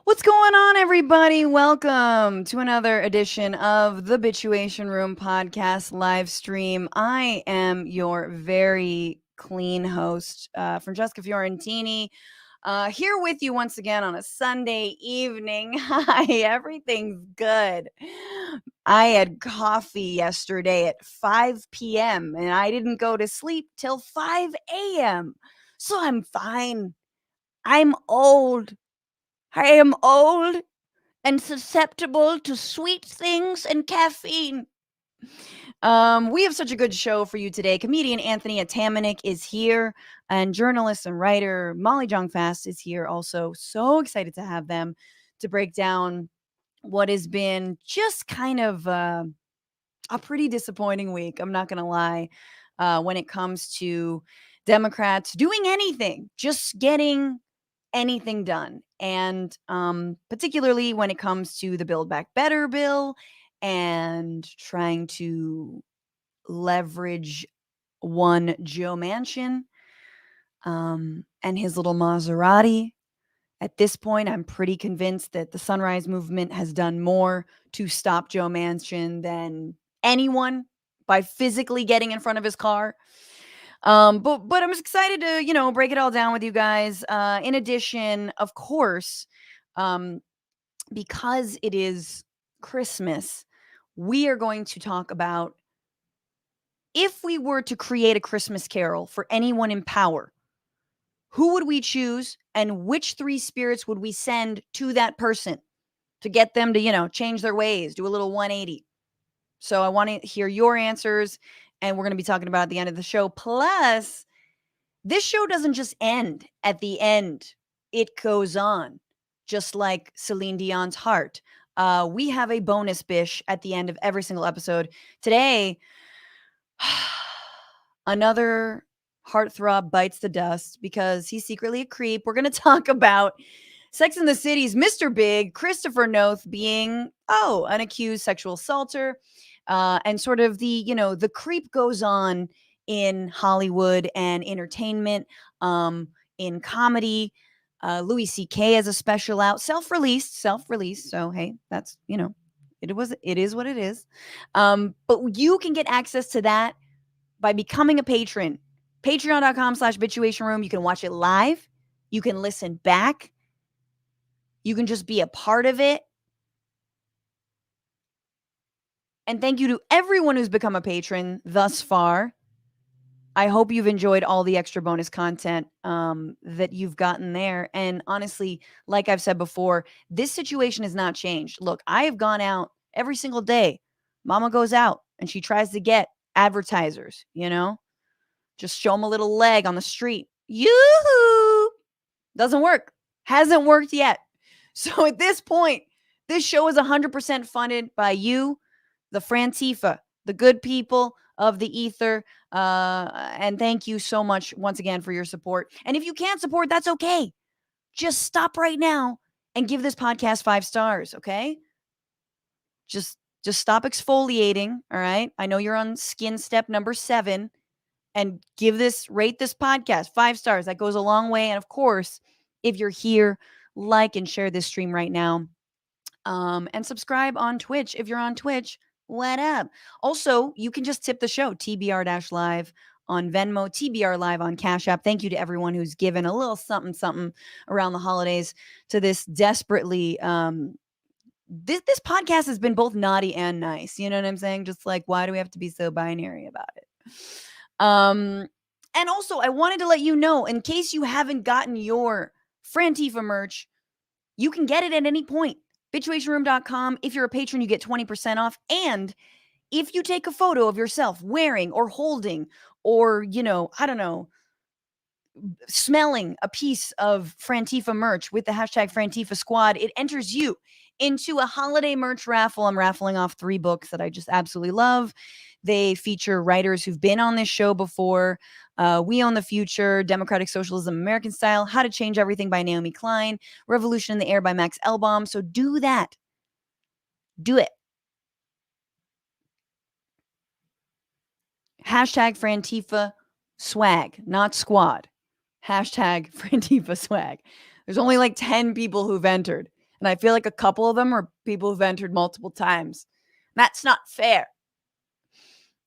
What's going on, everybody? Welcome to another edition of the Bitchuation Room podcast live stream. I am your very clean host, Francesca Fiorentini, here with you once again on a Sunday evening. Hi, everything's good. I had coffee yesterday at 5 p.m. and I didn't go to sleep till 5 a.m. So I'm fine. I'm old. I am old and susceptible to sweet things and caffeine. We have such a good show for you today. Comedian Anthony Atamanuik is here, and journalist and writer Molly Jong-Fast is here also. So excited to have them to break down what has been just kind of a pretty disappointing week. I'm not going to lie, when it comes to Democrats doing anything, just getting anything done. And particularly when it comes to the Build Back Better bill and trying to leverage one Joe Manchin and his little Maserati. At this point, I'm pretty convinced that the Sunrise Movement has done more to stop Joe Manchin than anyone by physically getting in front of his car. But I'm excited to, break it all down with you guys. In addition, of course, because it is Christmas, we are going to talk about if we were to create a Christmas carol for anyone in power, who would we choose and which three spirits would we send to that person to get them to, change their ways, do a little 180. So I want to hear your answers, and we're going to be talking about it at the end of the show. Plus, this show doesn't just end at the end. It goes on, just like Celine Dion's heart. We have a bonus bish at the end of every single episode. Today, another heartthrob bites the dust because he's secretly a creep. We're going to talk about Sex and the City's Mr. Big, Christopher Noth, being, an accused sexual assaulter. And sort of the creep goes on in Hollywood and entertainment, in comedy. Louis C.K. has a special out, self-released. So, hey, that's, it is what it is. But you can get access to that by becoming a patron. Patreon.com/Bitchuation Room. You can watch it live. You can listen back. You can just be a part of it. And thank you to everyone who's become a patron thus far. I hope you've enjoyed all the extra bonus content that you've gotten there. And honestly, like I've said before, this situation has not changed. Look, I have gone out every single day. Mama goes out and she tries to get advertisers, just show them a little leg on the street. Yoo-hoo! Doesn't work. Hasn't worked yet. So at this point, this show is 100% funded by you, the Frantifa, the good people of the ether. And thank you so much once again for your support. And if you can't support, that's okay. Just stop right now and give this podcast 5 stars, okay? Just stop exfoliating, all right? I know you're on skin step number 7, and rate this podcast 5 stars. That goes a long way. And of course, if you're here, like and share this stream right now. And subscribe on Twitch. If you're on Twitch, what up? Also, you can just tip the show, TBR-Live on Venmo, TBR Live on Cash App. Thank you to everyone who's given a little something around the holidays to this desperately this podcast has been both naughty and nice. You know what I'm saying? Just like, why do we have to be so binary about it? And also, I wanted to let you know, in case you haven't gotten your Frantifa merch, you can get it at any point. Bitchuationroom.com. If you're a patron, you get 20% off. And if you take a photo of yourself wearing or holding or, I don't know, smelling a piece of Frantifa merch with the hashtag Frantifa Squad, it enters you into a holiday merch raffle. I'm raffling off 3 books that I just absolutely love. They feature writers who've been on this show before. We Own the Future, Democratic Socialism, American Style, How to Change Everything by Naomi Klein, Revolution in the Air by Max Elbaum. So do that. Do it. Hashtag Frantifa swag, not squad. Hashtag Frantifa swag. There's only like 10 people who've entered. And I feel like a couple of them are people who've entered multiple times. That's not fair.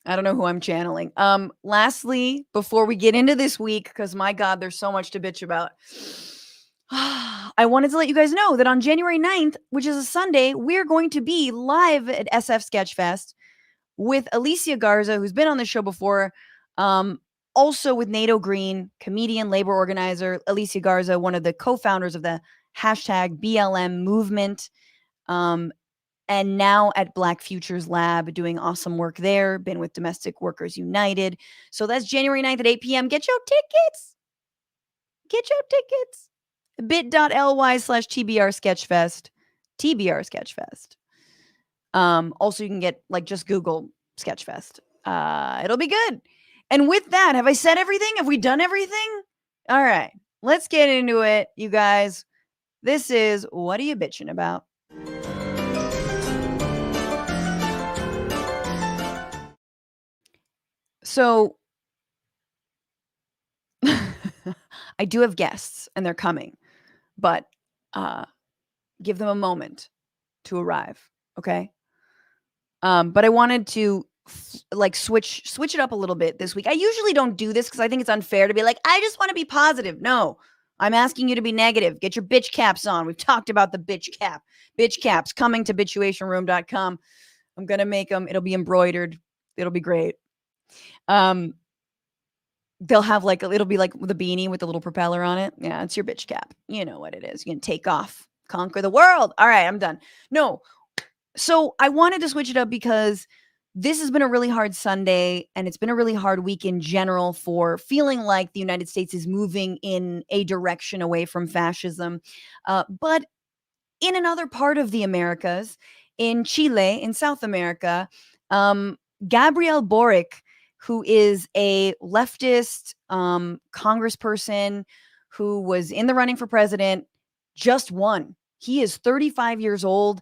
I don't know who I'm channeling. Lastly, before we get into this week, because my God, there's so much to bitch about. I wanted to let you guys know that on January 9th, which is a Sunday, we're going to be live at SF SKETCHFEST with Alicia Garza, who's been on the show before. Also with Nato Green, comedian, labor organizer. Alicia Garza, one of the co-founders of the hashtag BLM movement. And now at Black Futures Lab, doing awesome work there. Been with Domestic Workers United. So that's January 9th at 8 p.m. Get your tickets. Get your tickets. bit.ly/TBR Sketchfest. TBR Sketchfest. Also, you can get, just Google Sketchfest. It'll be good. And with that, have I said everything? Have we done everything? All right. Let's get into it, you guys. This is What Are You Bitching About? So, I do have guests, and they're coming. But give them a moment to arrive, okay? But I wanted to switch it up a little bit this week. I usually don't do this because I think it's unfair to be like, I just want to be positive. No, I'm asking you to be negative. Get your bitch caps on. We've talked about the bitch cap. Bitch caps coming to bitchuationroom.com. I'm going to make them. It'll be embroidered. It'll be great. They'll have it'll be like the beanie with the little propeller on it. Yeah, it's your bitch cap. You know what it is. You can take off, conquer the world. All right, I'm done. No. So I wanted to switch it up because this has been a really hard Sunday, and it's been a really hard week in general for feeling like the United States is moving in a direction away from fascism. But in another part of the Americas, in Chile, in South America, Gabriel Boric, who is a leftist congressperson who was in the running for president, just won. He is 35 years old.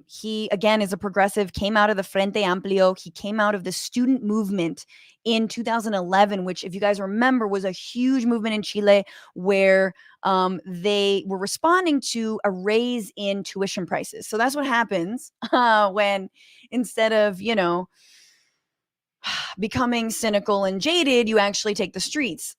He, again, is a progressive, came out of the Frente Amplio. He came out of the student movement in 2011, which, if you guys remember, was a huge movement in Chile where they were responding to a raise in tuition prices. So that's what happens when, instead of, becoming cynical and jaded, you actually take the streets.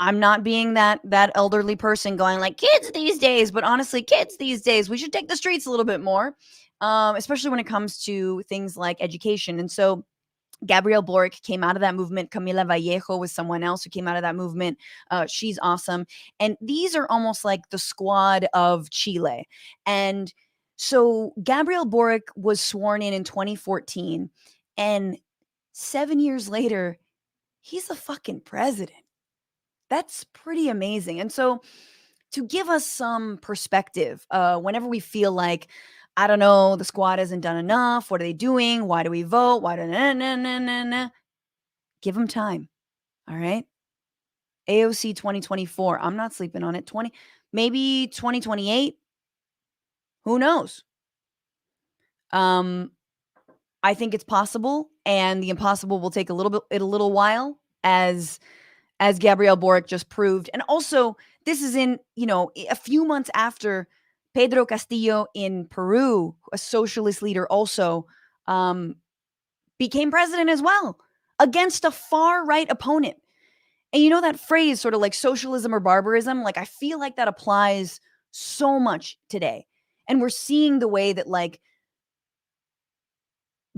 I'm not being that elderly person going like, kids these days, but honestly, kids these days, we should take the streets a little bit more, especially when it comes to things like education. And so Gabriel Boric came out of that movement. Camila Vallejo was someone else who came out of that movement. She's awesome. And these are almost like the squad of Chile. And so Gabriel Boric was sworn in 2014. And 7 years later, he's the fucking president. That's pretty amazing. And so, to give us some perspective, whenever we feel like, I don't know, the squad hasn't done enough, what are they doing? Why do we vote? Why do give them time. All right. AOC 2024. I'm not sleeping on it. Maybe 2028. Who knows? I think it's possible, and the impossible will take a little while, as Gabriel Boric just proved. And also, this is in, a few months after Pedro Castillo in Peru, a socialist leader, also became president as well, against a far-right opponent. And you know that phrase, sort of like socialism or barbarism? Like, I feel like that applies so much today. And we're seeing the way that, like,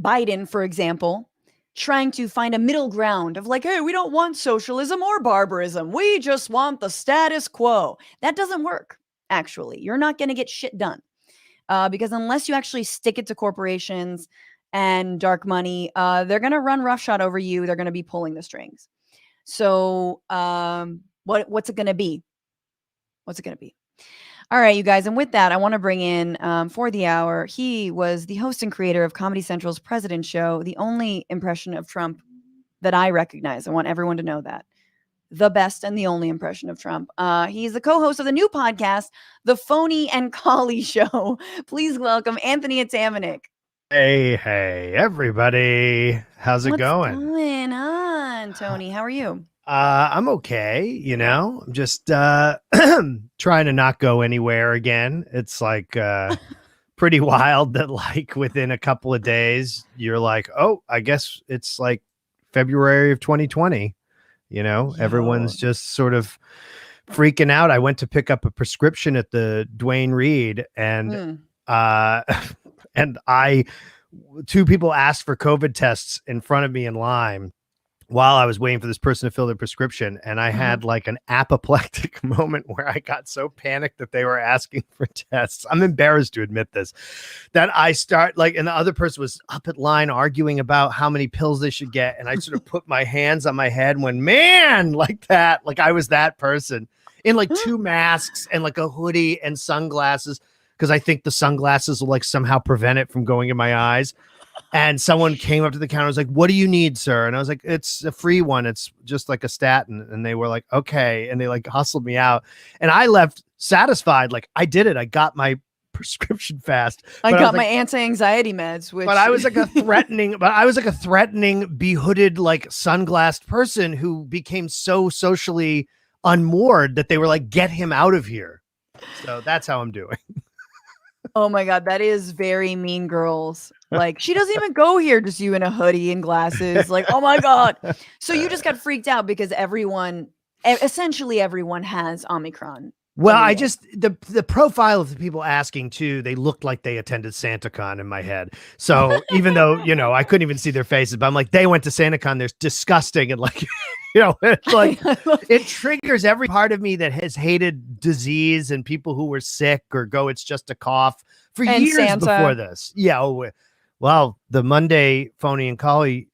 Biden, for example, trying to find a middle ground of like, hey, we don't want socialism or barbarism. We just want the status quo. That doesn't work, actually. You're not going to get shit done. Because unless you actually stick it to corporations and dark money, they're going to run roughshod over you. They're going to be pulling the strings. So what's it going to be? What's it going to be? All right, you guys. And with that, I want to bring in for the hour. He was the host and creator of Comedy Central's President Show, the only impression of Trump that I recognize. I want everyone to know that. The best and the only impression of Trump. He's the co-host of the new podcast, The Phony and Collie Show. Please welcome Anthony Atamanuik. Hey, everybody. How's it going? What's going on, Tony? How are you? I'm okay. I'm just trying to not go anywhere again. It's like pretty wild that like within a couple of days, you're like, oh, I guess it's like February of 2020. Everyone's just sort of freaking out. I went to pick up a prescription at the Dwayne Reed and two people asked for COVID tests in front of me in line while I was waiting for this person to fill their prescription. And I had like an apoplectic moment where I got so panicked that they were asking for tests. I'm embarrassed to admit this, that I start like, and the other person was up at line arguing about how many pills they should get. And I sort of put my hands on my head and went, man, like that. Like I was that person in like 2 masks and like a hoodie and sunglasses, because I think the sunglasses will like somehow prevent it from going in my eyes. And someone came up to the counter and was like, what do you need, sir? And I was like, it's a free one. It's just like a statin. And they were like, okay. And they like hustled me out. And I left satisfied. Like I did it. I got my prescription fast. I got my anti-anxiety meds. But I was like a threatening, behooded, like sunglassed person who became so socially unmoored that they were like, get him out of here. So that's how I'm doing. Oh my God, that is very Mean Girls. Like, she doesn't even go here, just you in a hoodie and glasses. Like, oh my God. So you just got freaked out because essentially everyone has Omicron. Well, I just, the profile of the people asking too, they looked like they attended SantaCon in my head. So even though, I couldn't even see their faces, but I'm like, they went to SantaCon, they're disgusting. And like, it's like, it triggers every part of me that has hated disease and people who were sick or go, it's just a cough for years Santa. Before this. Yeah. Well, the Monday Phony and Collie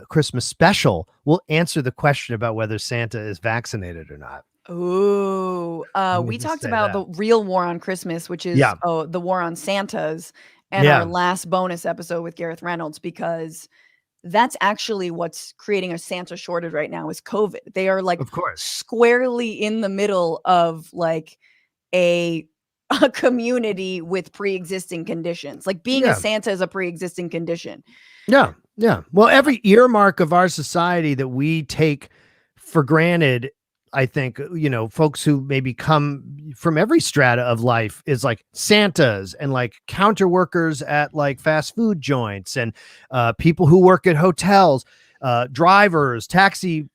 Christmas special will answer the question about whether Santa is vaccinated or not. Ooh, we talked about the real war on Christmas, which is the war on Santas, and our last bonus episode with Gareth Reynolds, because that's actually what's creating a Santa shortage right now is COVID. They are like, of course, squarely in the middle of like a community with pre-existing conditions. Like being a Santa is a pre-existing condition. Yeah. Well, every earmark of our society that we take for granted, I think, folks who maybe come from every strata of life is like Santas and like counter workers at like fast food joints and people who work at hotels, drivers, taxi,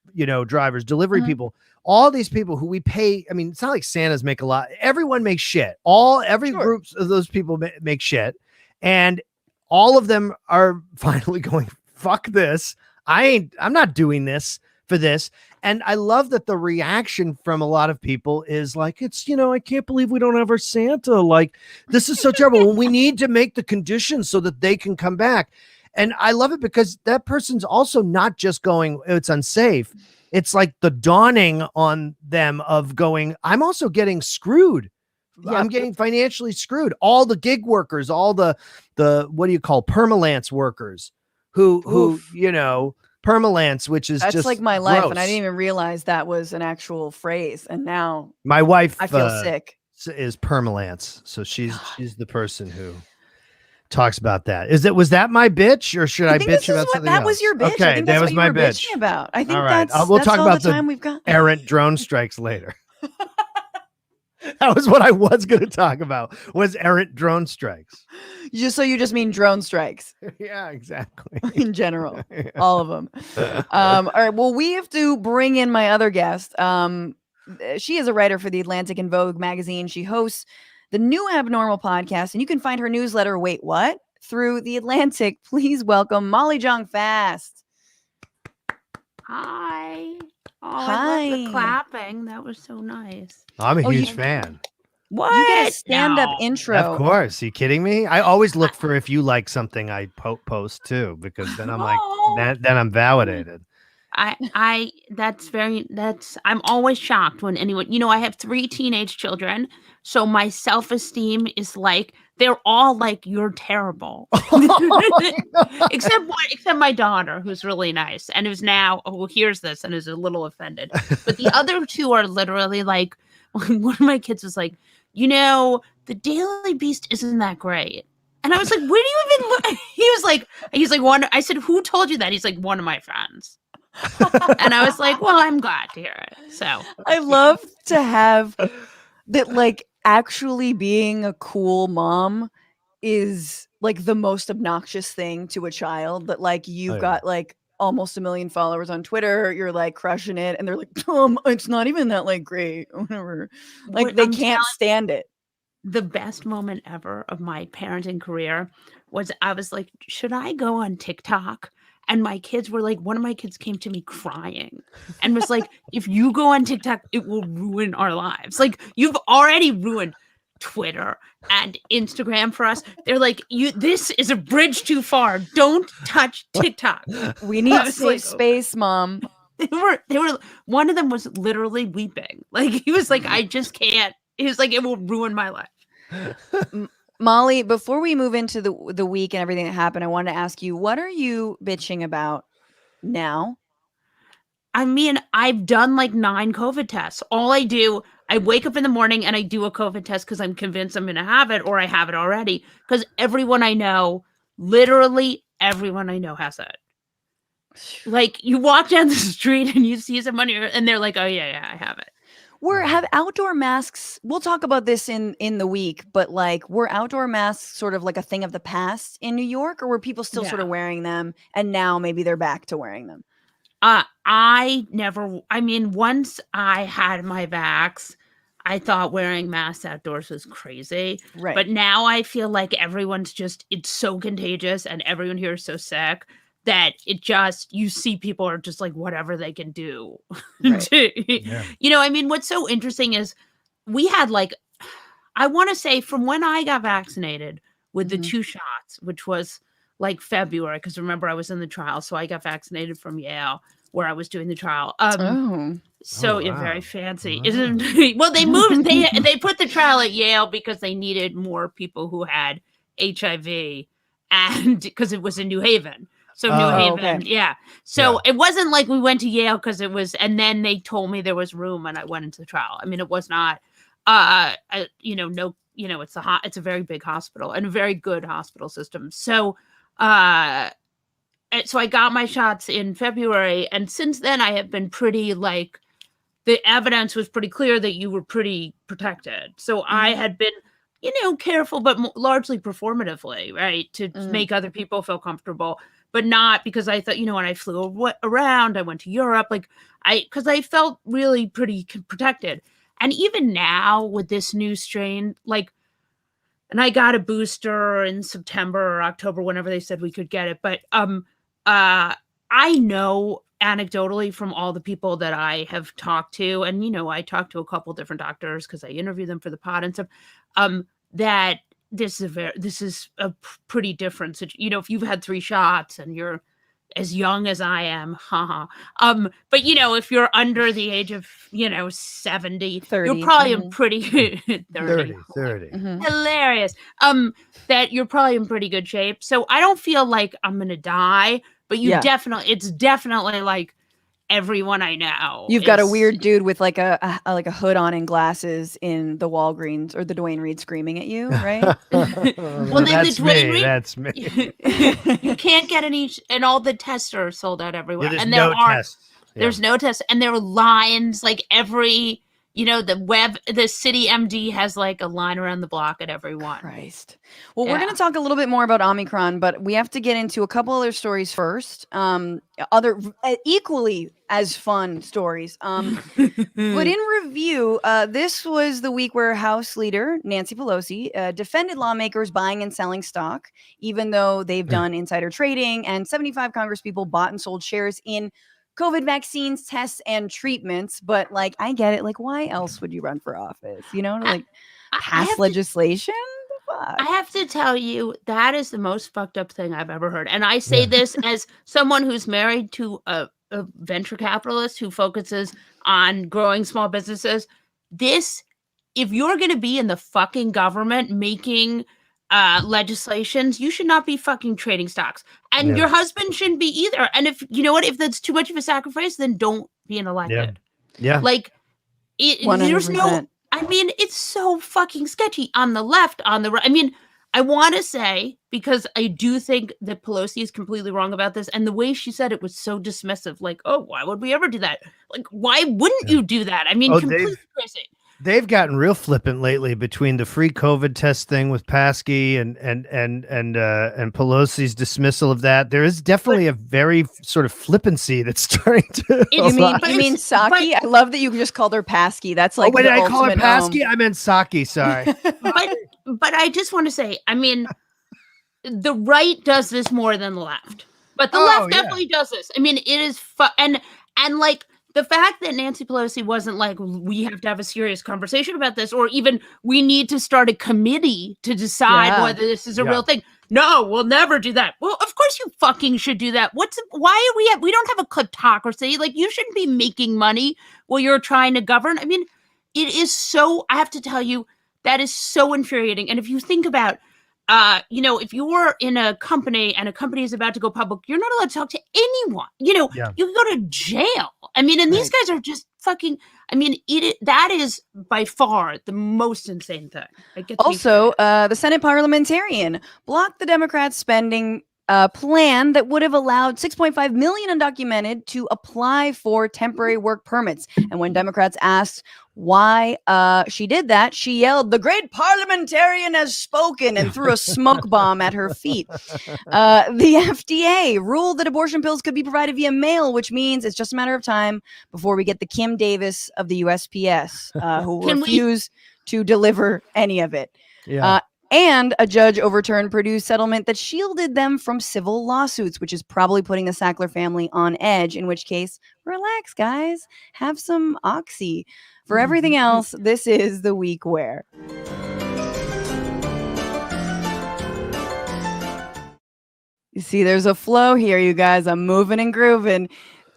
drivers, delivery people, all these people who we pay. I mean, it's not like Santas make a lot. Everyone makes shit. Every group of those people make shit. And all of them are finally going, fuck this. I'm not doing this for this. And I love that the reaction from a lot of people is like, it's, I can't believe we don't have our Santa. Like, this is so terrible. We need to make the conditions so that they can come back. And I love it because that person's also not just going, it's unsafe. It's like the dawning on them of going, I'm also getting screwed. Yeah. I'm getting financially screwed. All the gig workers, all the what do you call permalance workers who permalance, which is that's just like my life, gross. And I didn't even realize that was an actual phrase. And now my wife, I feel sick. Is permalance, so she's the person who talks about that. Was that my bitch, or should I bitch about something else? That was your bitch. Okay, I think that's that was what you my were bitch. bitching about. I think we'll talk about the time we've got. Errant drone strikes later. That was what I was going to talk about, was errant drone strikes. You just mean drone strikes. Yeah, exactly. In general, all of them. All right. Well, we have to bring in my other guest. She is a writer for the Atlantic and Vogue magazine. She hosts the new Abnormal podcast, and you can find her newsletter, Wait, What? Through The Atlantic. Please welcome Molly Jong-Fast. Hi. Oh, Hi. I love the clapping. That was so nice. I'm a huge you- fan. What? You get a stand-up No. intro. Of course. You kidding me? I always look for if you like something I post too, because then I'm like, Oh. then I'm validated. I'm always shocked when anyone, I have 3 teenage children. So my self-esteem is like, they're all like, you're terrible. Except my daughter, who's really nice and who's now, who hears this and is a little offended. But the other 2 are literally like, one of my kids was like, the Daily Beast isn't that great. And I was like, where do you even look? He's like, one. I said, who told you that? He's like, one of my friends. And I was like, well, I'm glad to hear it. So I love to have that, like, actually being a cool mom is like the most obnoxious thing to a child, that like you've got like almost 1 million followers on Twitter, you're like crushing it, and they're like, it's not even that like great, whatever. Like they can't stand it. The best moment ever of my parenting career was I was like, should I go on TikTok? And my kids were like, one of my kids came to me crying and was like, if you go on TikTok, it will ruin our lives. Like, you've already ruined Twitter and Instagram for us. They're like, this is a bridge too far. Don't touch TikTok. We need safe space, Mom. They were, one of them was literally weeping. Like, he was like, I just can't. He was like, it will ruin my life. Molly, before we move into the week and everything that happened, I wanted to ask you, what are you bitching about now? I mean, I've done like 9 COVID tests. All I do, I wake up in the morning and I do a COVID test because I'm convinced I'm going to have it, or I have it already. Because everyone I know, literally everyone I know has it. Like, you walk down the street and you see someone and they're like, oh yeah, I have it. Have outdoor masks, we'll talk about this in the week, but like, were outdoor masks sort of like a thing of the past in New York, or were people still sort of wearing them and now maybe they're back to wearing them? Once I had my vax, I thought wearing masks outdoors was crazy. Right. But now I feel like it's so contagious and everyone here is so sick that you see people are just like, whatever they can do. Right. What's so interesting is we had I want to say from when I got vaccinated with the 2 shots, which was like February, because remember I was in the trial. So I got vaccinated from Yale where I was doing the trial. You're very fancy. Wow. Well, they moved, they put the trial at Yale because they needed more people who had HIV, and because it was in New Haven. So New Haven, yeah. So it wasn't like we went to Yale because it was, and then they told me there was room and I went into the trial. I mean, it was not, it's a very big hospital and a very good hospital system. So, so I got my shots in February, and since then I have been pretty the evidence was pretty clear that you were pretty protected. So I had been, careful, but largely performatively, right, to make other people feel comfortable. But not because I thought, when I flew around, I went to Europe, because I felt really pretty protected. And even now with this new strain, and I got a booster in September or October, whenever they said we could get it. But I know anecdotally from all the people that I have talked to, and, I talked to a couple different doctors because I interview them for the pod and stuff, that this is a pretty different situation. If you've had 3 shots and you're as young as I am, but if you're under the age of 70, 30, you're probably in pretty 30. Hilarious. That you're probably in pretty good shape. So I don't feel like I'm gonna die, but it's definitely like everyone I know. You've got a weird dude with like a hood on and glasses in the Walgreens or the Dwayne Reed screaming at you, right? Well, that's me. That's me. You can't get any, and all the tests are sold out everywhere. There's and no tests. There's no tests, and there are lines every the city MD has like a line around the block at everyone. Christ. Well, we're going to talk a little bit more about Omicron, but we have to get into a couple other stories first. Other equally as fun stories. But in review, this was the week where House Leader Nancy Pelosi defended lawmakers buying and selling stock, even though they've done insider trading, and 75 congresspeople bought and sold shares in COVID vaccines, tests, and treatments. But like, I get it. Like, why else would you run for office? To like pass legislation? I have to tell you, that is the most fucked up thing I've ever heard. And I say this as someone who's married to a venture capitalist who focuses on growing small businesses. If you're going to be in the fucking government making legislations, you should not be fucking trading stocks, and your husband shouldn't be either. And if that's too much of a sacrifice, then don't be an elected. Like there's no, it's so fucking sketchy on the left, on the right. I want to say, because I do think that Pelosi is completely wrong about this, and the way she said it was so dismissive, like, oh, why would we ever do that? Like, why wouldn't you do that? Completely crazy. They've gotten real flippant lately between the free COVID test thing with Paskey and Pelosi's dismissal of that. There is definitely a very sort of flippancy that's starting to. You mean Psaki? I love that you just called her Paskey. That's like. Wait, did I call her Paskey? I meant Psaki. Sorry. But I just want to say, the right does this more than the left, but the left definitely does this. It is and like. The fact that Nancy Pelosi wasn't like, we have to have a serious conversation about this, or even we need to start a committee to decide whether this is a real thing. No, we'll never do that. Well, of course you fucking should do that. Why are we don't have a kleptocracy. Like, you shouldn't be making money while you're trying to govern. It is so, I have to tell you, that is so infuriating. And if you think about, if you're in a company and a company is about to go public, you're not allowed to talk to anyone. You can go to jail. And these guys are just fucking. That is by far the most insane thing. Also, the Senate parliamentarian blocked the Democrats' spending plan that would have allowed 6.5 million undocumented to apply for temporary work permits. And when Democrats asked why she did that, she yelled, "The great parliamentarian has spoken," and threw a smoke bomb at her feet. The FDA ruled that abortion pills could be provided via mail, which means it's just a matter of time before we get the Kim Davis of the USPS, who will refuse to deliver any of it. And a judge overturned Purdue's settlement that shielded them from civil lawsuits, which is probably putting the Sackler family on edge, in which case, relax, guys. Have some Oxy. For everything else, this is the week where. You see, there's a flow here, you guys. I'm moving and grooving.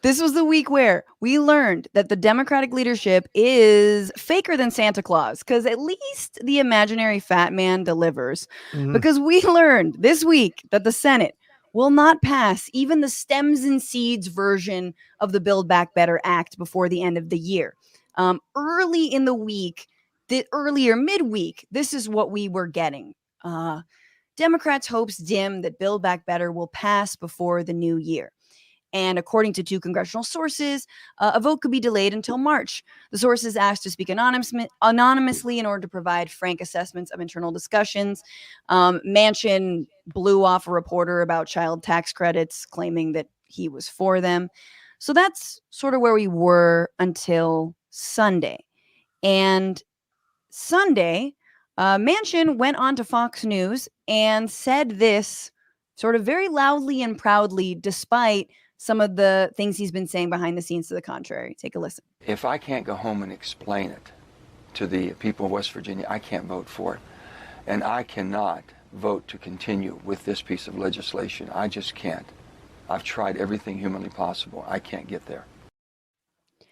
This was the week where we learned that the Democratic leadership is faker than Santa Claus, because at least the imaginary fat man delivers. Because we learned this week that the Senate will not pass even the stems and seeds version of the Build Back Better Act before the end of the year. Early in the week, midweek, this is what we were getting. Democrats' hopes dim that Build Back Better will pass before the new year. And according to 2 congressional sources, a vote could be delayed until March. The sources asked to speak anonymously in order to provide frank assessments of internal discussions. Manchin blew off a reporter about child tax credits, claiming that he was for them. So that's sort of where we were until Sunday. And Sunday, Manchin went on to Fox News and said this sort of very loudly and proudly, despite some of the things he's been saying behind the scenes to the contrary. Take a listen. If I can't go home and explain it to the people of West Virginia, I can't vote for it. And I cannot vote to continue with this piece of legislation. I just can't. I've tried everything humanly possible. I can't get there.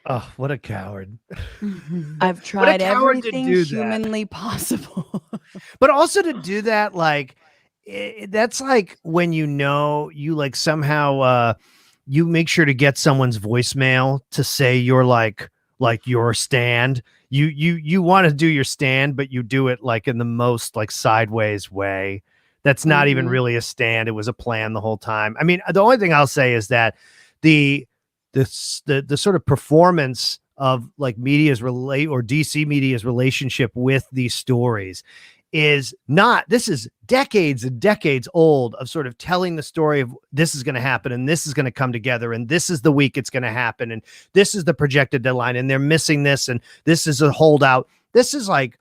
Oh, what a coward. I've tried everything humanly possible. But also to do that, like, that's like when you like somehow you make sure to get someone's voicemail to say you're like your stand. You want to do your stand, but you do it like in the most like sideways way. That's not even really a stand. It was a plan the whole time. The only thing I'll say is that the sort of performance of like media's or DC media's relationship with these stories is not, this is decades and decades old of sort of telling the story of this is going to happen and this is going to come together and this is the week it's going to happen and this is the projected deadline and they're missing this and this is a holdout. This is like,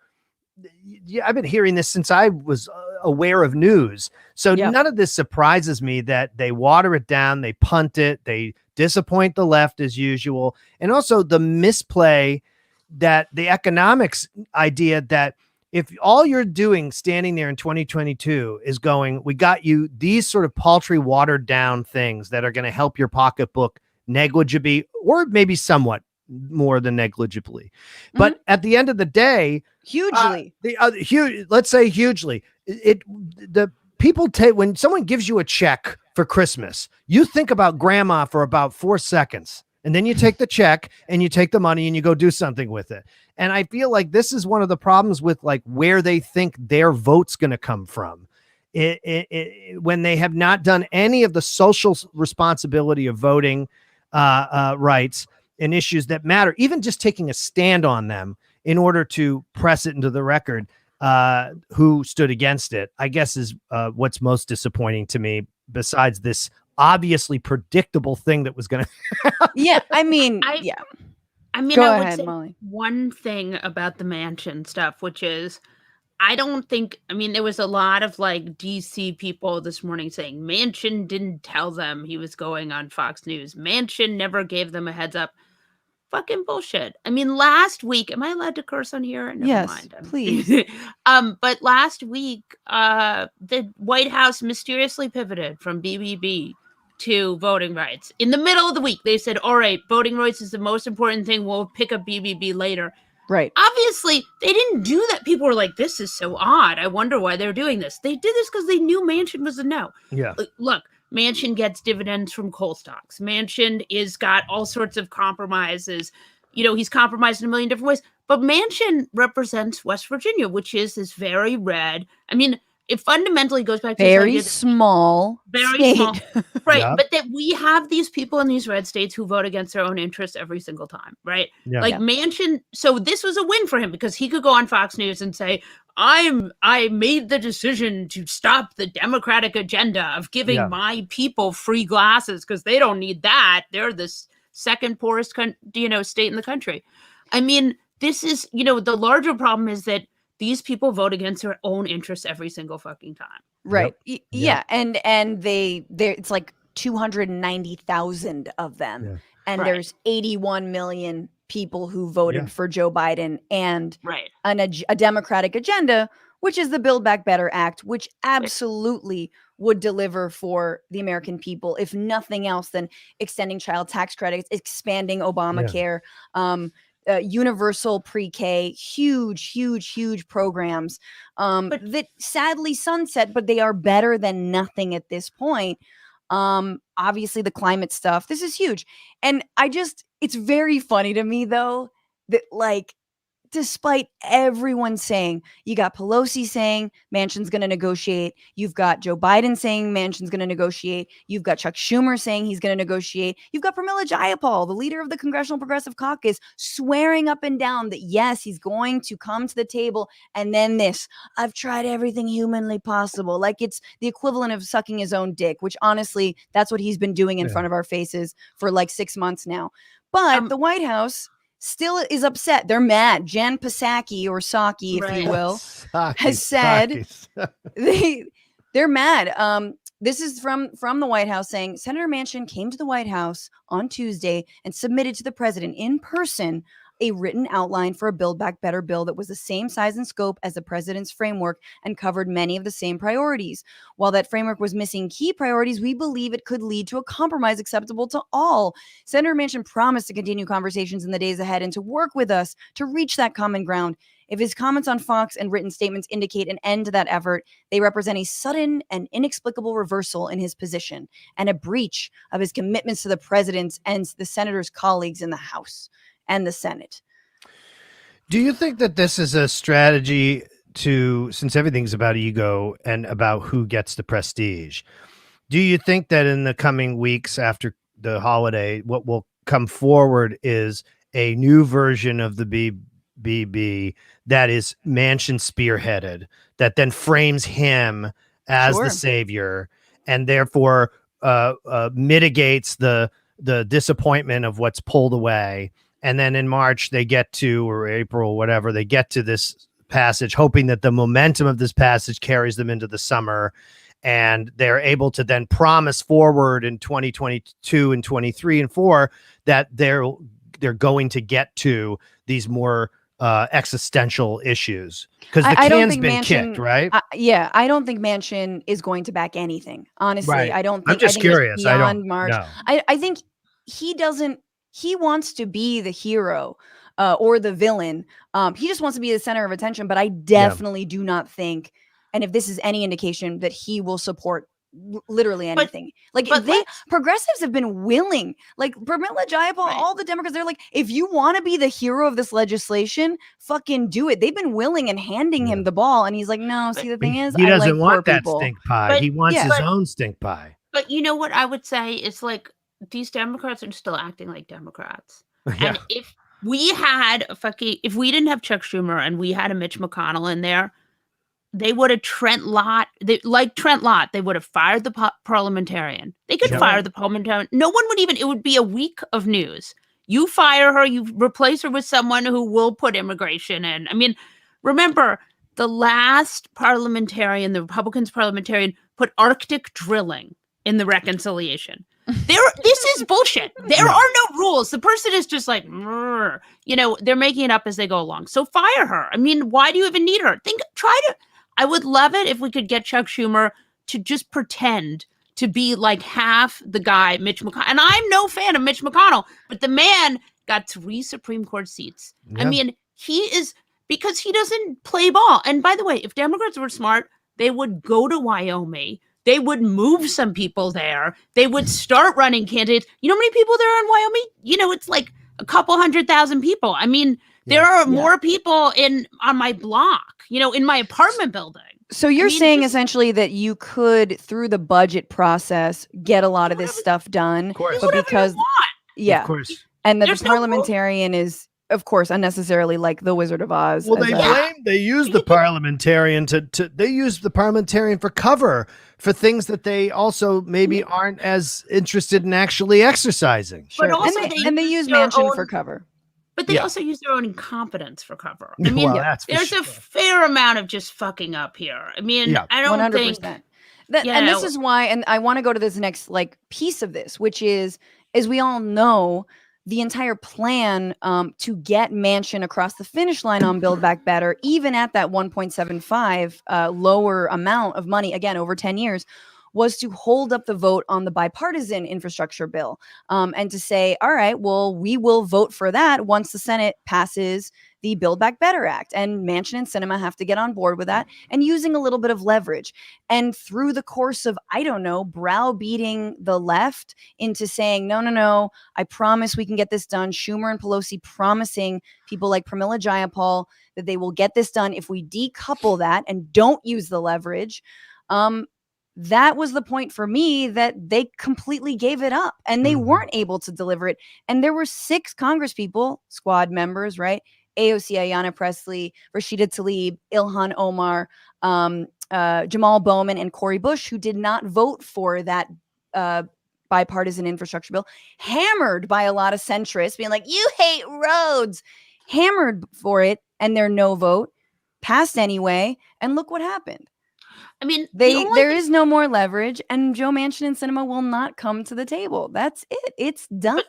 yeah, I've been hearing this since I was aware of news. So none of this surprises me that they water it down, they punt it, they disappoint the left as usual. And also the misplay that the economics idea that if all you're doing standing there in 2022 is going, we got you these sort of paltry watered down things that are going to help your pocketbook negligibly or maybe somewhat more than negligibly. But at the end of the day, hugely, let's say hugely, the people take, when someone gives you a check for Christmas, you think about grandma for about 4 seconds. And then you take the check and you take the money and you go do something with it. And I feel like this is one of the problems with like where they think their vote's going to come from. When they have not done any of the social responsibility of voting rights and issues that matter, even just taking a stand on them in order to press it into the record, who stood against it, I guess is what's most disappointing to me, besides this obviously predictable thing that was going to happen. Yeah, I mean, I would ahead, say Molly. one thing about the Manchin stuff, which is, I don't think, there was a lot of like DC people this morning saying Manchin didn't tell them he was going on Fox News. Manchin never gave them a heads up. Fucking bullshit. Last week, am I allowed to curse on here? Never Yes, mind. please. But last week, the White House mysteriously pivoted from BBB to voting rights. In the middle of the week, they said, all right, voting rights is the most important thing. We'll pick up BBB later. Right. Obviously, they didn't do that. People were like, this is so odd. I wonder why they're doing this. They did this because they knew Manchin was a no. Yeah. Look, Manchin gets dividends from coal stocks. Manchin is got all sorts of compromises. He's compromised in a million different ways. But Manchin represents West Virginia, which is this very red. It fundamentally goes back to very small, very small, right? Yeah. But that we have these people in these red states who vote against their own interests every single time, right? Yeah. Manchin. So this was a win for him because he could go on Fox News and say, I made the decision to stop the Democratic agenda of giving my people free glasses because they don't need that. They're the second poorest, state in the country. This is, the larger problem is that these people vote against their own interests every single fucking time. Right. Yep. Yeah. And it's like 290,000 of them. Yeah. And there's 81 million people who voted for Joe Biden and a Democratic agenda, which is the Build Back Better Act, which absolutely would deliver for the American people, if nothing else than extending child tax credits, expanding Obamacare, universal pre-K, huge programs that sadly sunset, but they are better than nothing at this point. Obviously the climate stuff, this is huge. And it's very funny to me though, that like, despite everyone saying, you got Pelosi saying Manchin's going to negotiate. You've got Joe Biden saying Manchin's going to negotiate. You've got Chuck Schumer saying he's going to negotiate. You've got Pramila Jayapal, the leader of the Congressional Progressive Caucus, swearing up and down that, yes, he's going to come to the table. And then I've tried everything humanly possible. Like it's the equivalent of sucking his own dick, which honestly, that's what he's been doing in front of our faces for like 6 months now. But the White House still is upset. They're mad. Jen Psaki, or Psaki, if you will, has said they're mad. This is from the White House saying Senator Manchin came to the White House on Tuesday and submitted to the president in person a written outline for a Build Back Better bill that was the same size and scope as the president's framework and covered many of the same priorities. While that framework was missing key priorities, we believe it could lead to a compromise acceptable to all. Senator Manchin promised to continue conversations in the days ahead and to work with us to reach that common ground. If his comments on Fox and written statements indicate an end to that effort, they represent a sudden and inexplicable reversal in his position and a breach of his commitments to the president and the senator's colleagues in the House and the Senate. Do you think that this is a strategy since everything's about ego and about who gets the prestige, do you think that in the coming weeks after the holiday, what will come forward is a new version of the BBB that is Manchin spearheaded, that then frames him as the savior, and therefore mitigates the disappointment of what's pulled away. And then in March they get to, or April, whatever, they get to this passage, hoping that the momentum of this passage carries them into the summer, and they're able to then promise forward in 2022 and 23 and 4 that they're going to get to these more existential issues, because the can's been kicked, right? I don't think Manchin is going to back anything. Honestly, right. I don't think. I'm just curious. Beyond March. No. I think he doesn't. He wants to be the hero or the villain. He just wants to be the center of attention. But I definitely do not think, and if this is any indication, that he will support literally anything. Progressives have been willing, like Pramila Jayapal, all the Democrats, they're like, if you want to be the hero of this legislation, fucking do it. They've been willing and handing him the ball, and he's like, no, see, the thing is, he doesn't like want that people. stink pie. He wants his own stink pie. But you know what I would say is, like, these Democrats are still acting like Democrats. And if we didn't have Chuck Schumer and we had a Mitch McConnell in there, they would have Trent Lott, they would have fired the parliamentarian. They could fire the parliamentarian. No one would even, it would be a week of news. You fire her, you replace her with someone who will put immigration in. I mean, remember, the last parliamentarian, the Republicans parliamentarian, put Arctic drilling in the reconciliation. This is bullshit. There are no rules. The person is just like, they're making it up as they go along. So fire her. I mean, why do you even need her? I would love it if we could get Chuck Schumer to just pretend to be like half the guy, Mitch McConnell. And I'm no fan of Mitch McConnell, but the man got 3 Supreme Court seats. Yeah. I mean, because he doesn't play ball. And by the way, if Democrats were smart, they would go to Wyoming. They would move some people there. They would start running candidates. You know how many people there are in Wyoming? It's like a couple 100,000 people. I mean, there are more people on my block, in my apartment building. So you're saying essentially that you could, through the budget process, get a lot of this stuff done. Of course. But because, of course. And that the parliamentarian is, of course, unnecessarily like the Wizard of Oz. Well, they use the parliamentarian they use the parliamentarian for cover for things that they also maybe aren't as interested in actually exercising. Sure. But also they use Manchin for cover. But they also use their own incompetence for cover. I mean, there's a fair amount of just fucking up here. I mean, I don't 100%. think... And this is why, and I want to go to this next piece of this, which is, as we all know, the entire plan to get Manchin across the finish line on Build Back Better, even at that 1.75 lower amount of money, again, over 10 years, was to hold up the vote on the bipartisan infrastructure bill and to say, all right, well, we will vote for that once the Senate passes the Build Back Better Act. And Manchin and Sinema have to get on board with that, and using a little bit of leverage. And through the course of, browbeating the left into saying, no, I promise we can get this done. Schumer and Pelosi promising people like Pramila Jayapal that they will get this done if we decouple that and don't use the leverage. That was the point for me, that they completely gave it up and they weren't able to deliver it. And there were 6 congresspeople, squad members, right? AOC, Ayanna Pressley, Rashida Tlaib, Ilhan Omar, Jamal Bowman, and Cori Bush, who did not vote for that bipartisan infrastructure bill, hammered by a lot of centrists, being like, you hate roads, hammered for it, and their no vote passed anyway. And look what happened. I mean, there is no more leverage, and Joe Manchin and Sinema will not come to the table. That's it. It's done.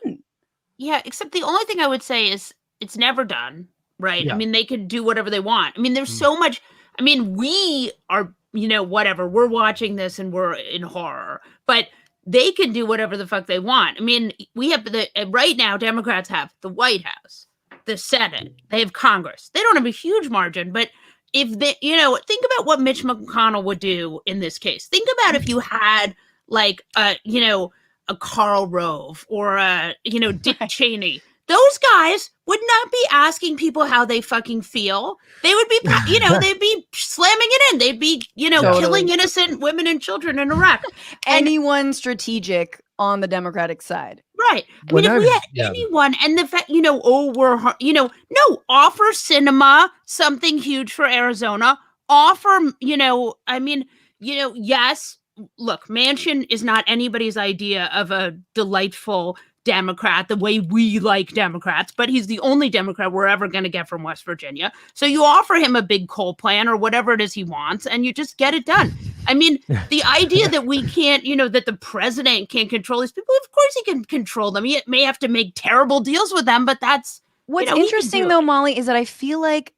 Except the only thing I would say is it's never done, right? Yeah. I mean, they could do whatever they want. I mean, there's so much. I mean, we are, whatever. We're watching this and we're in horror, but they can do whatever the fuck they want. I mean, we have right now, Democrats have the White House, the Senate, they have Congress. They don't have a huge margin, but if they, think about what Mitch McConnell would do in this case. Think about if you had a Karl Rove or Dick Cheney. Those guys would not be asking people how they fucking feel. They would be, they'd be slamming it in. They'd be, killing innocent women and children in Iraq. Anyone strategic on the Democratic side. Right. I mean, if we had anyone, and the fact, offer Cinema something huge for Arizona. Offer, yes. Look, Manchin is not anybody's idea of a delightful Democrat the way we like Democrats, but he's the only Democrat we're ever going to get from West Virginia. So you offer him a big coal plant or whatever it is he wants, and you just get it done. I mean, the idea that we can't, that the president can't control these people, of course he can control them. He may have to make terrible deals with them, but that's what's interesting though, Molly, is that I feel like,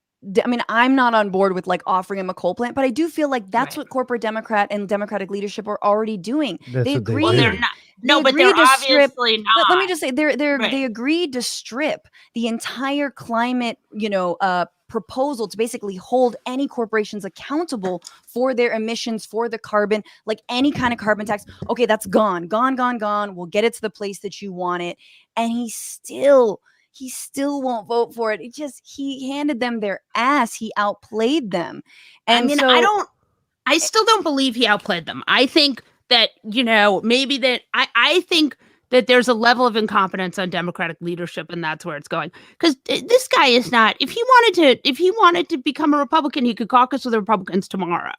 I'm not on board with like offering him a coal plant, but I do feel like that's what corporate Democrat and Democratic leadership are already doing. They agreed. Well, they're not. No, but they're obviously not. But let me just say, they agreed to strip the entire climate, proposal to basically hold any corporations accountable for their emissions, for the carbon, like any kind of carbon tax. Okay, that's gone. We'll get it to the place that you want it. And he still won't vote for it. He handed them their ass. He outplayed them. And I still don't believe he outplayed them. I think that, maybe that I think that there's a level of incompetence on Democratic leadership, and that's where it's going. Because this guy is not, if he wanted to become a Republican, he could caucus with the Republicans tomorrow.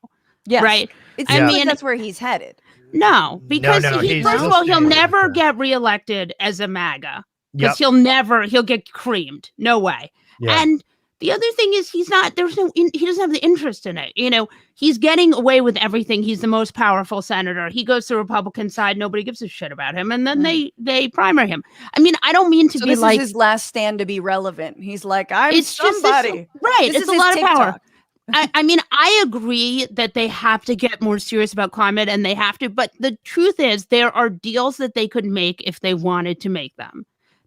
Yes. Right. I mean, that's where he's headed. No, because first of all, he'll never get reelected as a MAGA. Because he'll get creamed. No way. Yeah. And the other thing is he doesn't have the interest in it. He's getting away with everything. He's the most powerful senator. He goes to the Republican side. Nobody gives a shit about him. And then they primer him. I mean, I don't mean to be this is his last stand to be relevant. He's like, I'm somebody. It's a lot of power. I mean, I agree that they have to get more serious about climate and they have to. But the truth is there are deals that they could make if they wanted to make them.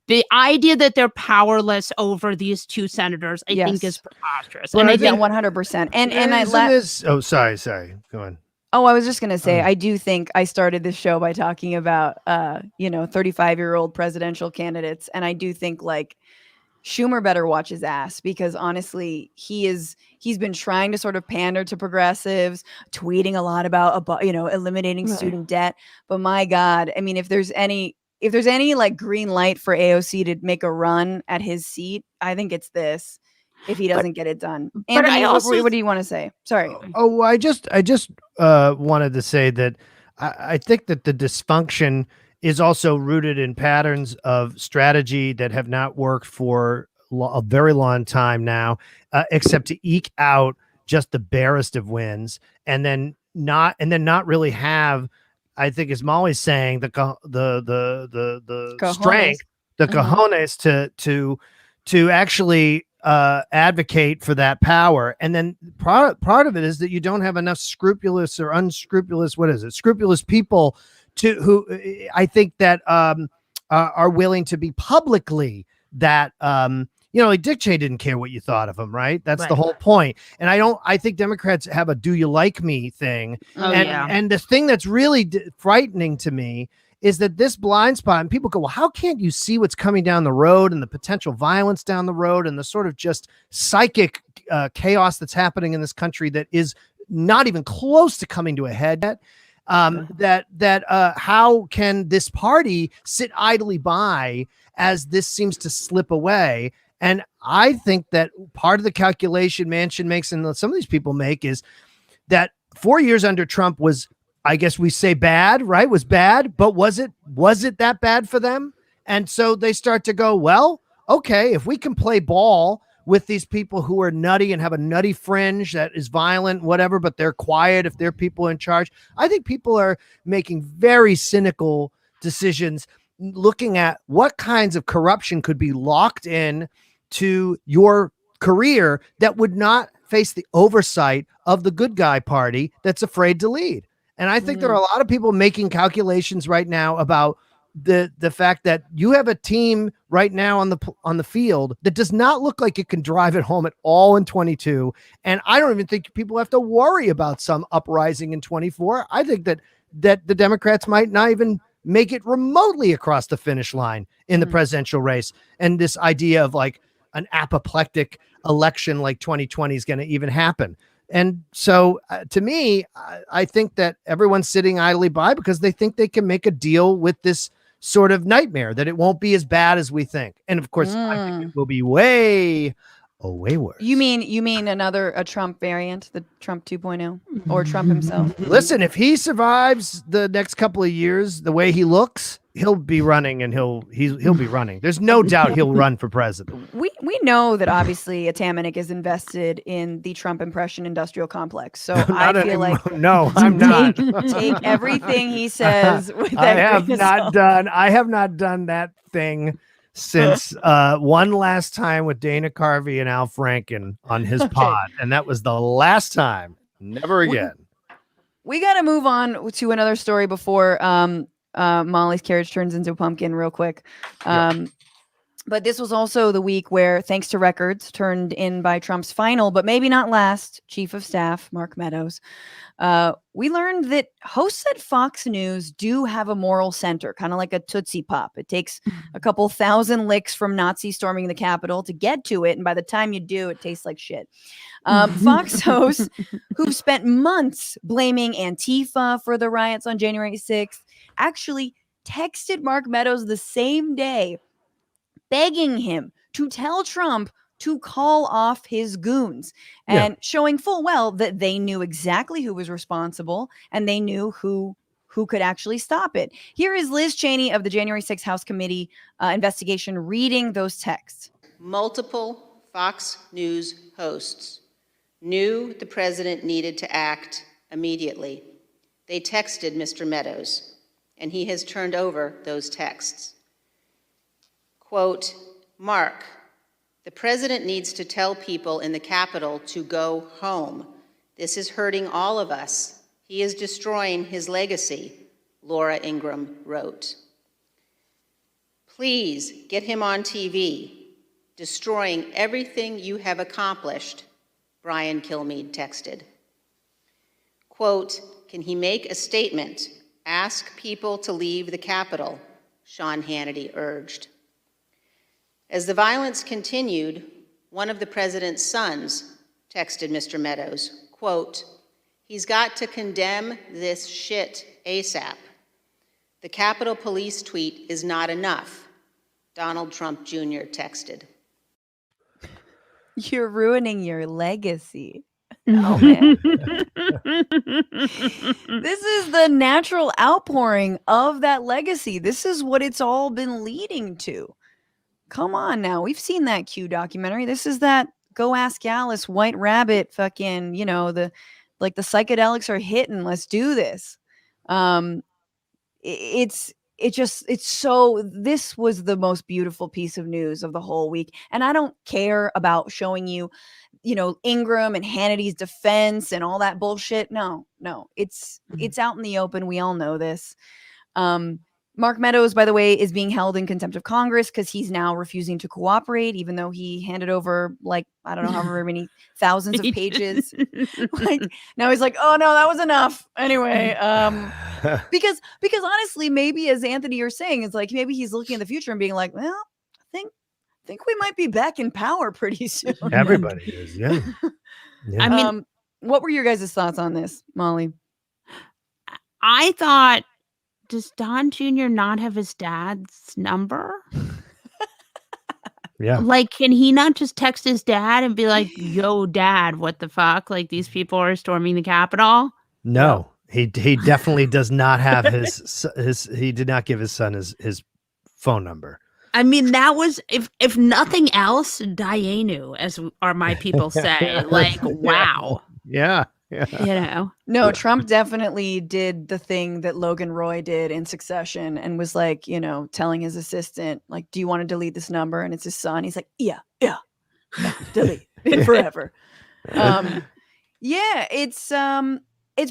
The idea that they're powerless over these two senators, I think, is preposterous. And I think 100%. And sorry. Go on. Oh, I was just gonna say, I do think I started this show by talking about 35-year-old presidential candidates, and I do think like Schumer better watch his ass, because honestly, he's been trying to sort of pander to progressives, tweeting a lot about eliminating student debt. But my God, I mean, if there's any like green light for AOC to make a run at his seat, I think it's this. If he doesn't get it done, Anthony, what do you want to say? Sorry. Oh, I just wanted to say that I think that the dysfunction is also rooted in patterns of strategy that have not worked for a very long time now, except to eke out just the barest of wins, and then not really have, I think, as Molly's saying, the strength, the cojones to actually advocate for that power. And then part of it is that you don't have enough scrupulous or unscrupulous, scrupulous people who I think that are willing to be publicly that like Dick Cheney didn't care what you thought of him, right? That's the whole point. And I think Democrats have a "do you like me" thing. And the thing that's really frightening to me is that this blind spot, and people go, well, how can't you see what's coming down the road and the potential violence down the road and the sort of just psychic chaos that's happening in this country that is not even close to coming to a head yet? How can this party sit idly by as this seems to slip away? And I think that part of the calculation Manchin makes and some of these people make is that 4 years under Trump was, I guess we say bad, right? Was bad, but was it that bad for them? And so they start to go, well, okay, if we can play ball with these people who are nutty and have a nutty fringe that is violent, whatever, but they're quiet if they're people in charge. I think people are making very cynical decisions, looking at what kinds of corruption could be locked in to your career that would not face the oversight of the good guy party that's afraid to lead. And I think there are a lot of people making calculations right now about the fact that you have a team right now on the field that does not look like it can drive it home at all in 22. And I don't even think people have to worry about some uprising in 24. I think that the Democrats might not even make it remotely across the finish line in the presidential race. And this idea of like an apoplectic election like 2020 is going to even happen. And so to me, I think that everyone's sitting idly by because they think they can make a deal with this sort of nightmare, that it won't be as bad as we think. And of course, I think it will be way worse. You mean a Trump variant, the Trump 2.0, or Trump himself? Listen, if he survives the next couple of years the way he looks, he'll be running, and he'll be running. There's no doubt he'll run for president. We know that obviously Atamanuik is invested in the Trump impression industrial complex. So I feel like no, I'm not. Take everything he says with I that have grain of not salt. done that thing since one last time with Dana Carvey and Al Franken on his pod, and that was the last time. Never again. We got to move on to another story before Molly's carriage turns into a pumpkin real quick. But this was also the week where, thanks to records turned in by Trump's final, but maybe not last, chief of staff, Mark Meadows, we learned that hosts at Fox News do have a moral center, kind of like a Tootsie Pop. It takes a couple thousand licks from Nazis storming the Capitol to get to it. And by the time you do, it tastes like shit. Fox hosts who've spent months blaming Antifa for the riots on January 6th actually texted Mark Meadows the same day, begging him to tell Trump to call off his goons, and showing full well that they knew exactly who was responsible and they knew who could actually stop it. Here is Liz Cheney of the January 6th House Committee investigation reading those texts. Multiple Fox News hosts knew the president needed to act immediately. They texted Mr. Meadows, and he has turned over those texts. Quote, Mark, the president needs to tell people in the Capitol to go home. This is hurting all of us. He is destroying his legacy, Laura Ingraham wrote. Please get him on TV. Destroying everything you have accomplished, Brian Kilmeade texted. Quote, can he make a statement? Ask people to leave the Capitol, Sean Hannity urged. As the violence continued, one of the president's sons texted Mr. Meadows, quote, he's got to condemn this shit ASAP. The Capitol Police tweet is not enough, Donald Trump Jr. texted. You're ruining your legacy. Oh, man. This is the natural outpouring of that legacy. This is what it's all been leading to. Come on now. We've seen that Q documentary. This is that Go Ask Alice, White Rabbit, fucking, the psychedelics are hitting. Let's do this. This was the most beautiful piece of news of the whole week. And I don't care about showing you, Ingraham and Hannity's defense and all that bullshit. No, it's out in the open. We all know this. Mark Meadows, by the way, is being held in contempt of Congress because he's now refusing to cooperate, even though he handed over, I don't know, however many thousands of pages. Now he's like, oh, no, that was enough. Anyway, because honestly, maybe as Anthony, you're saying, it's like maybe he's looking at the future and being like, well, I think we might be back in power pretty soon. Everybody is, yeah. I mean, what were your guys' thoughts on this, Molly? I thought, does Don Jr. not have his dad's number? Yeah. Can he not just text his dad and be like, yo, dad, what the fuck? These people are storming the Capitol? No, he definitely does not have he did not give his son his phone number. I mean, that was, if nothing else, Dianu, as my people say. Wow. Yeah. No, Trump definitely did the thing that Logan Roy did in Succession and was telling his assistant, do you want to delete this number? And it's his son. He's like, yeah, delete it forever. It's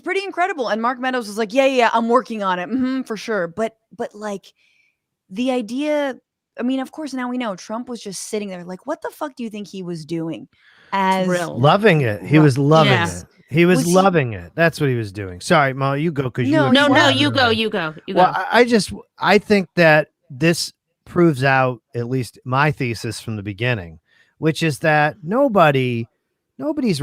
pretty incredible. And Mark Meadows was like, yeah, I'm working on it. For sure. But the idea, I mean, of course, now we know Trump was just sitting there. What the fuck do you think he was doing? Loving it. He was loving it. He was loving it. That's what he was doing. Sorry, Ma, you go. You go. Well, I think that this proves out at least my thesis from the beginning, which is that nobody's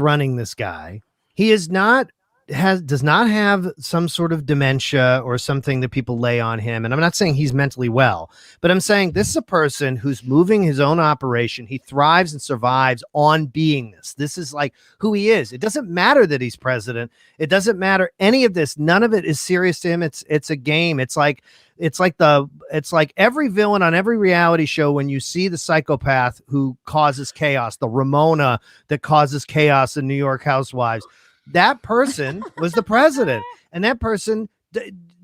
running this guy. He does not have some sort of dementia or something that people lay on him. And I'm not saying he's mentally well, but I'm saying this is a person who's moving his own operation. He thrives and survives on being this. This is like who he is. It doesn't matter that he's president. It doesn't matter any of this. None of it is serious to him. It's a game. It's like every villain on every reality show. When you see the psychopath who causes chaos, the Ramona that causes chaos in New York Housewives, that person was the president, and that person,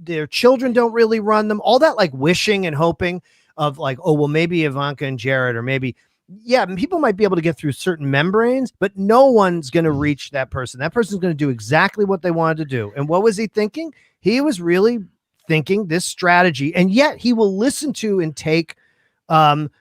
their children don't really run them. All that like wishing and hoping of like, oh, well, maybe Ivanka and Jared, or maybe, yeah, people might be able to get through certain membranes, but no one's going to reach that person. That person's going to do exactly what they wanted to do. And what was he thinking? He was really thinking this strategy, and yet he will listen to and take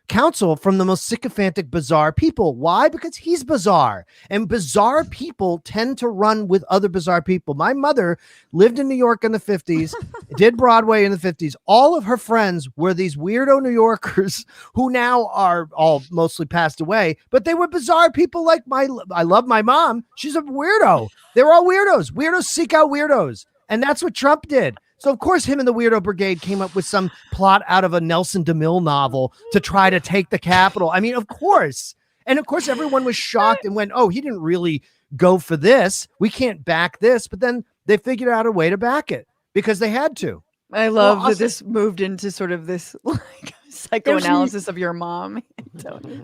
counsel from the most sycophantic, bizarre people. Why? Because he's bizarre, and bizarre people tend to run with other bizarre people. My mother lived in New York in the 50s, did Broadway in the 50s. All of her friends were these weirdo New Yorkers who now are all mostly passed away, but they were bizarre people. Like I love my mom. She's a weirdo. They were all weirdos. Weirdos seek out weirdos. And that's what Trump did. So, of course, him and the Weirdo Brigade came up with some plot out of a Nelson DeMille novel to try to take the Capitol. I mean, of course. And of course, everyone was shocked and went, oh, he didn't really go for this. We can't back this. But then they figured out a way to back it because they had to. I love that this moved into sort of this like psychoanalysis of your mom.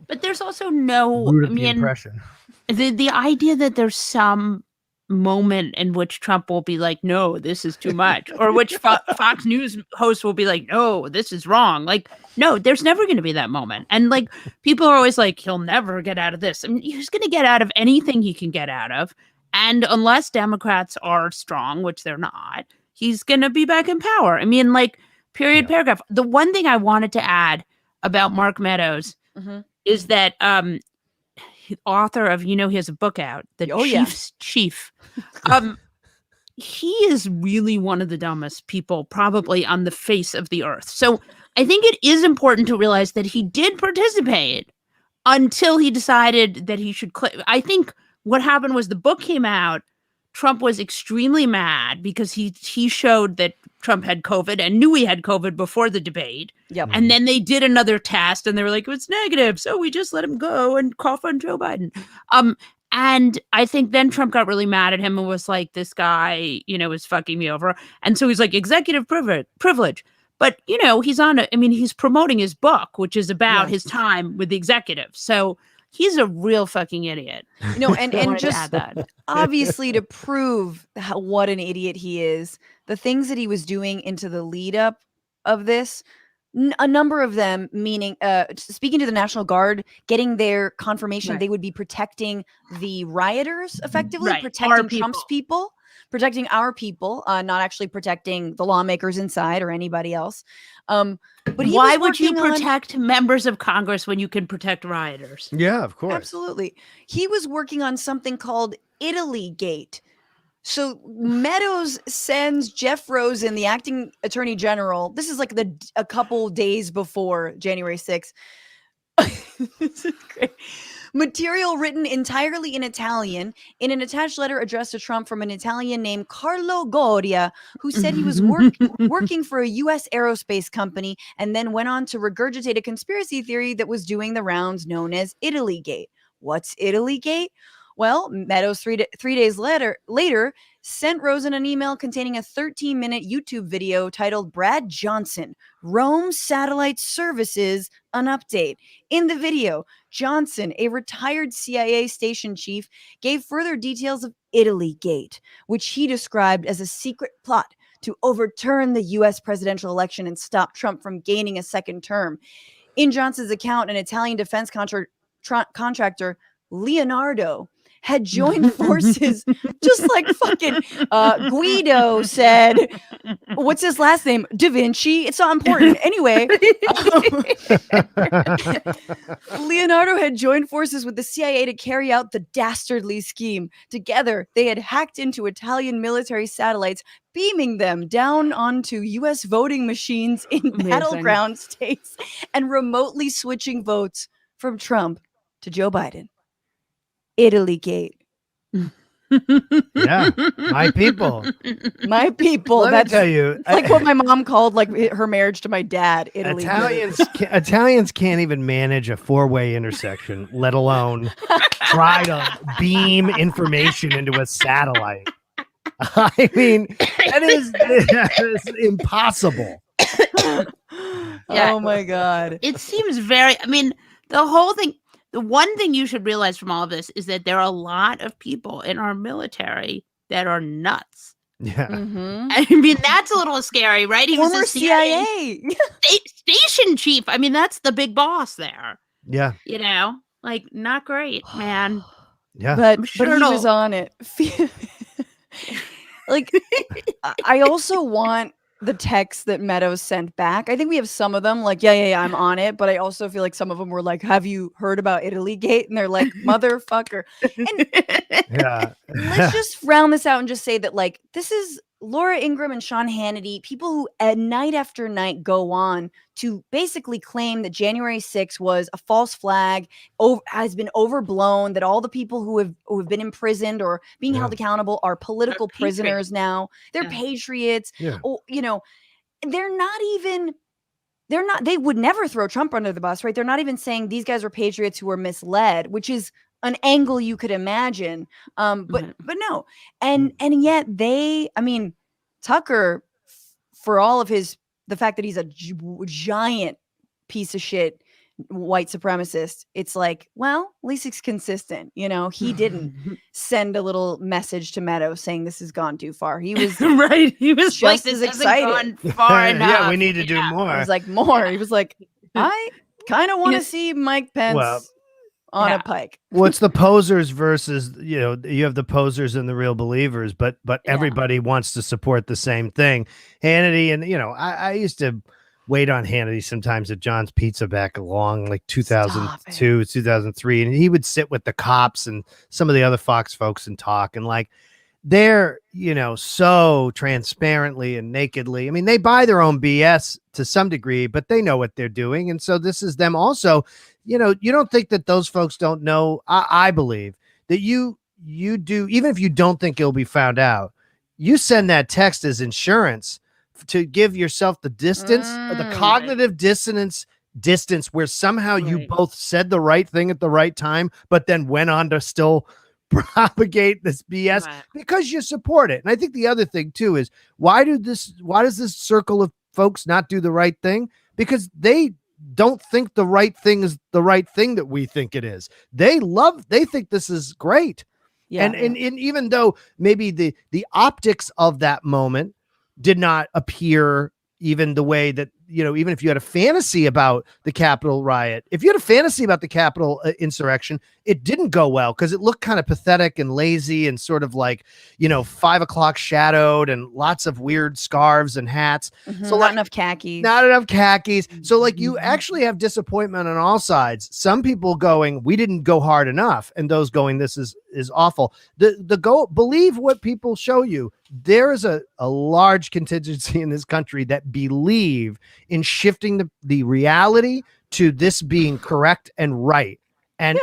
But there's also no, impression. The idea that there's some moment in which Trump will be like, no, this is too much, or which Fox News host will be like, no, this is wrong. Like, no, there's never going to be that moment. And like, people are always like, he'll never get out of this. I mean, he's going to get out of anything he can get out of. And unless Democrats are strong, which they're not, he's going to be back in power. I mean, like, paragraph. The one thing I wanted to add about Mark Meadows is that, author of, he has a book out, The Chief's Chief. He is really one of the dumbest people probably on the face of the earth. So I think it is important to realize that he did participate until he decided that he should I think what happened was the book came out. Trump was extremely mad because he showed that Trump had COVID and knew he had COVID before the debate. Yep. And then they did another test and they were like, it's negative. So we just let him go and cough on Joe Biden. And I think then Trump got really mad at him and was like, this guy, is fucking me over. And so he's like, executive privilege. But, he's promoting his book, which is about his time with the executive. So he's a real fucking idiot. And just obviously to prove what an idiot he is, the things that he was doing into the lead up of this, a number of them, meaning speaking to the National Guard, getting their confirmation they would be protecting the rioters, effectively protecting Trump's people, protecting our people, not actually protecting the lawmakers inside or anybody else. But why would you protect members of Congress when you can protect rioters? Yeah, of course. Absolutely. He was working on something called Italy Gate. So Meadows sends Jeff Rosen, the acting attorney general. This is like a couple days before January 6th. This is great. Material written entirely in Italian in an attached letter addressed to Trump from an Italian named Carlo Goria, who said he was working for a U.S. aerospace company and then went on to regurgitate a conspiracy theory that was doing the rounds known as Italy Gate. What's Italy Gate? Well, Meadows 3 days later sent Rosen an email containing a 13-minute YouTube video titled Brad Johnson, Rome Satellite Services, an update. In the video, Johnson, a retired CIA station chief, gave further details of Italy Gate, which he described as a secret plot to overturn the U.S. presidential election and stop Trump from gaining a second term. In Johnson's account, an Italian defense contractor, Leonardo, had joined forces, just like fucking Guido said. What's his last name? Da Vinci. It's not important. Anyway, Leonardo had joined forces with the CIA to carry out the dastardly scheme. Together, they had hacked into Italian military satellites, beaming them down onto U.S. voting machines in battleground states and remotely switching votes from Trump to Joe Biden. Italy Gate. Yeah, my people. My people. Let me That's tell you, it's like what my mom called like her marriage to my dad. Italy. Italians can't even manage a four-way intersection, let alone try to beam information into a satellite. I mean, that is impossible. Yeah. Oh my God. It seems very, I mean, the whole thing, the one thing you should realize from all of this is that there are a lot of people in our military that are nuts. Yeah. Mm-hmm. I mean, that's a little scary, right? He Former was a CIA CIA. station chief. I mean, that's the big boss there. Yeah. You know, like not great, man. Yeah. But I'm sure he was it'll- on it. Like, I also want the text that Meadows sent back. I think we have some of them like, yeah, I'm on it. But I also feel like some of them were like, have you heard about Italy Gate? And they're like, motherfucker. And Yeah. let's just round this out and just say that, like, this is Laura Ingraham and Sean Hannity, people who night after night go on to basically claim that January 6th was a false flag, has been overblown, that all the people who have been imprisoned or being held accountable are political prisoners now. They're patriots. Yeah. Oh, you know, they would never throw Trump under the bus, right? They're not even saying these guys are patriots who were misled, which is an angle you could imagine. But no. And yet Tucker, for all of the fact that he's a giant piece of shit white supremacist, it's like, well, at least it's consistent. You know, he didn't send a little message to Meadows saying this has gone too far. He was right. He was just like, as this excited. hasn't gone far enough. Yeah, we need to do more. He was like, more. He was like, I kind of want to see Mike Pence on a pike. What's the posers versus, you have the posers and the real believers, but everybody wants to support the same thing. Hannity, and I used to wait on Hannity sometimes at John's Pizza back along like 2002, 2003, and he would sit with the cops and some of the other Fox folks and talk, and like they're so transparently and nakedly. I mean, they buy their own BS to some degree, but they know what they're doing, and so this is them also. You don't think that those folks don't know. I believe that you do, even if you don't think it'll be found out, you send that text as insurance to give yourself the distance, the cognitive distance where somehow you both said the right thing at the right time, but then went on to still propagate this BS because you support it. And I think the other thing too is why does this circle of folks not do the right thing? Because they don't think the right thing is the right thing that we think it is. They think this is great. Yeah. And even though maybe the optics of that moment did not appear even the way that, even if you had a fantasy about the Capitol riot, if you had a fantasy about the Capitol insurrection, it didn't go well because it looked kind of pathetic and lazy and sort of like, 5 o'clock shadowed and lots of weird scarves and hats. Mm-hmm. So not enough khakis. So like you actually have disappointment on all sides. Some people going, we didn't go hard enough. And those going, this is awful. Believe what people show you. There is a large contingency in this country that believe in shifting the reality to this being correct and right. And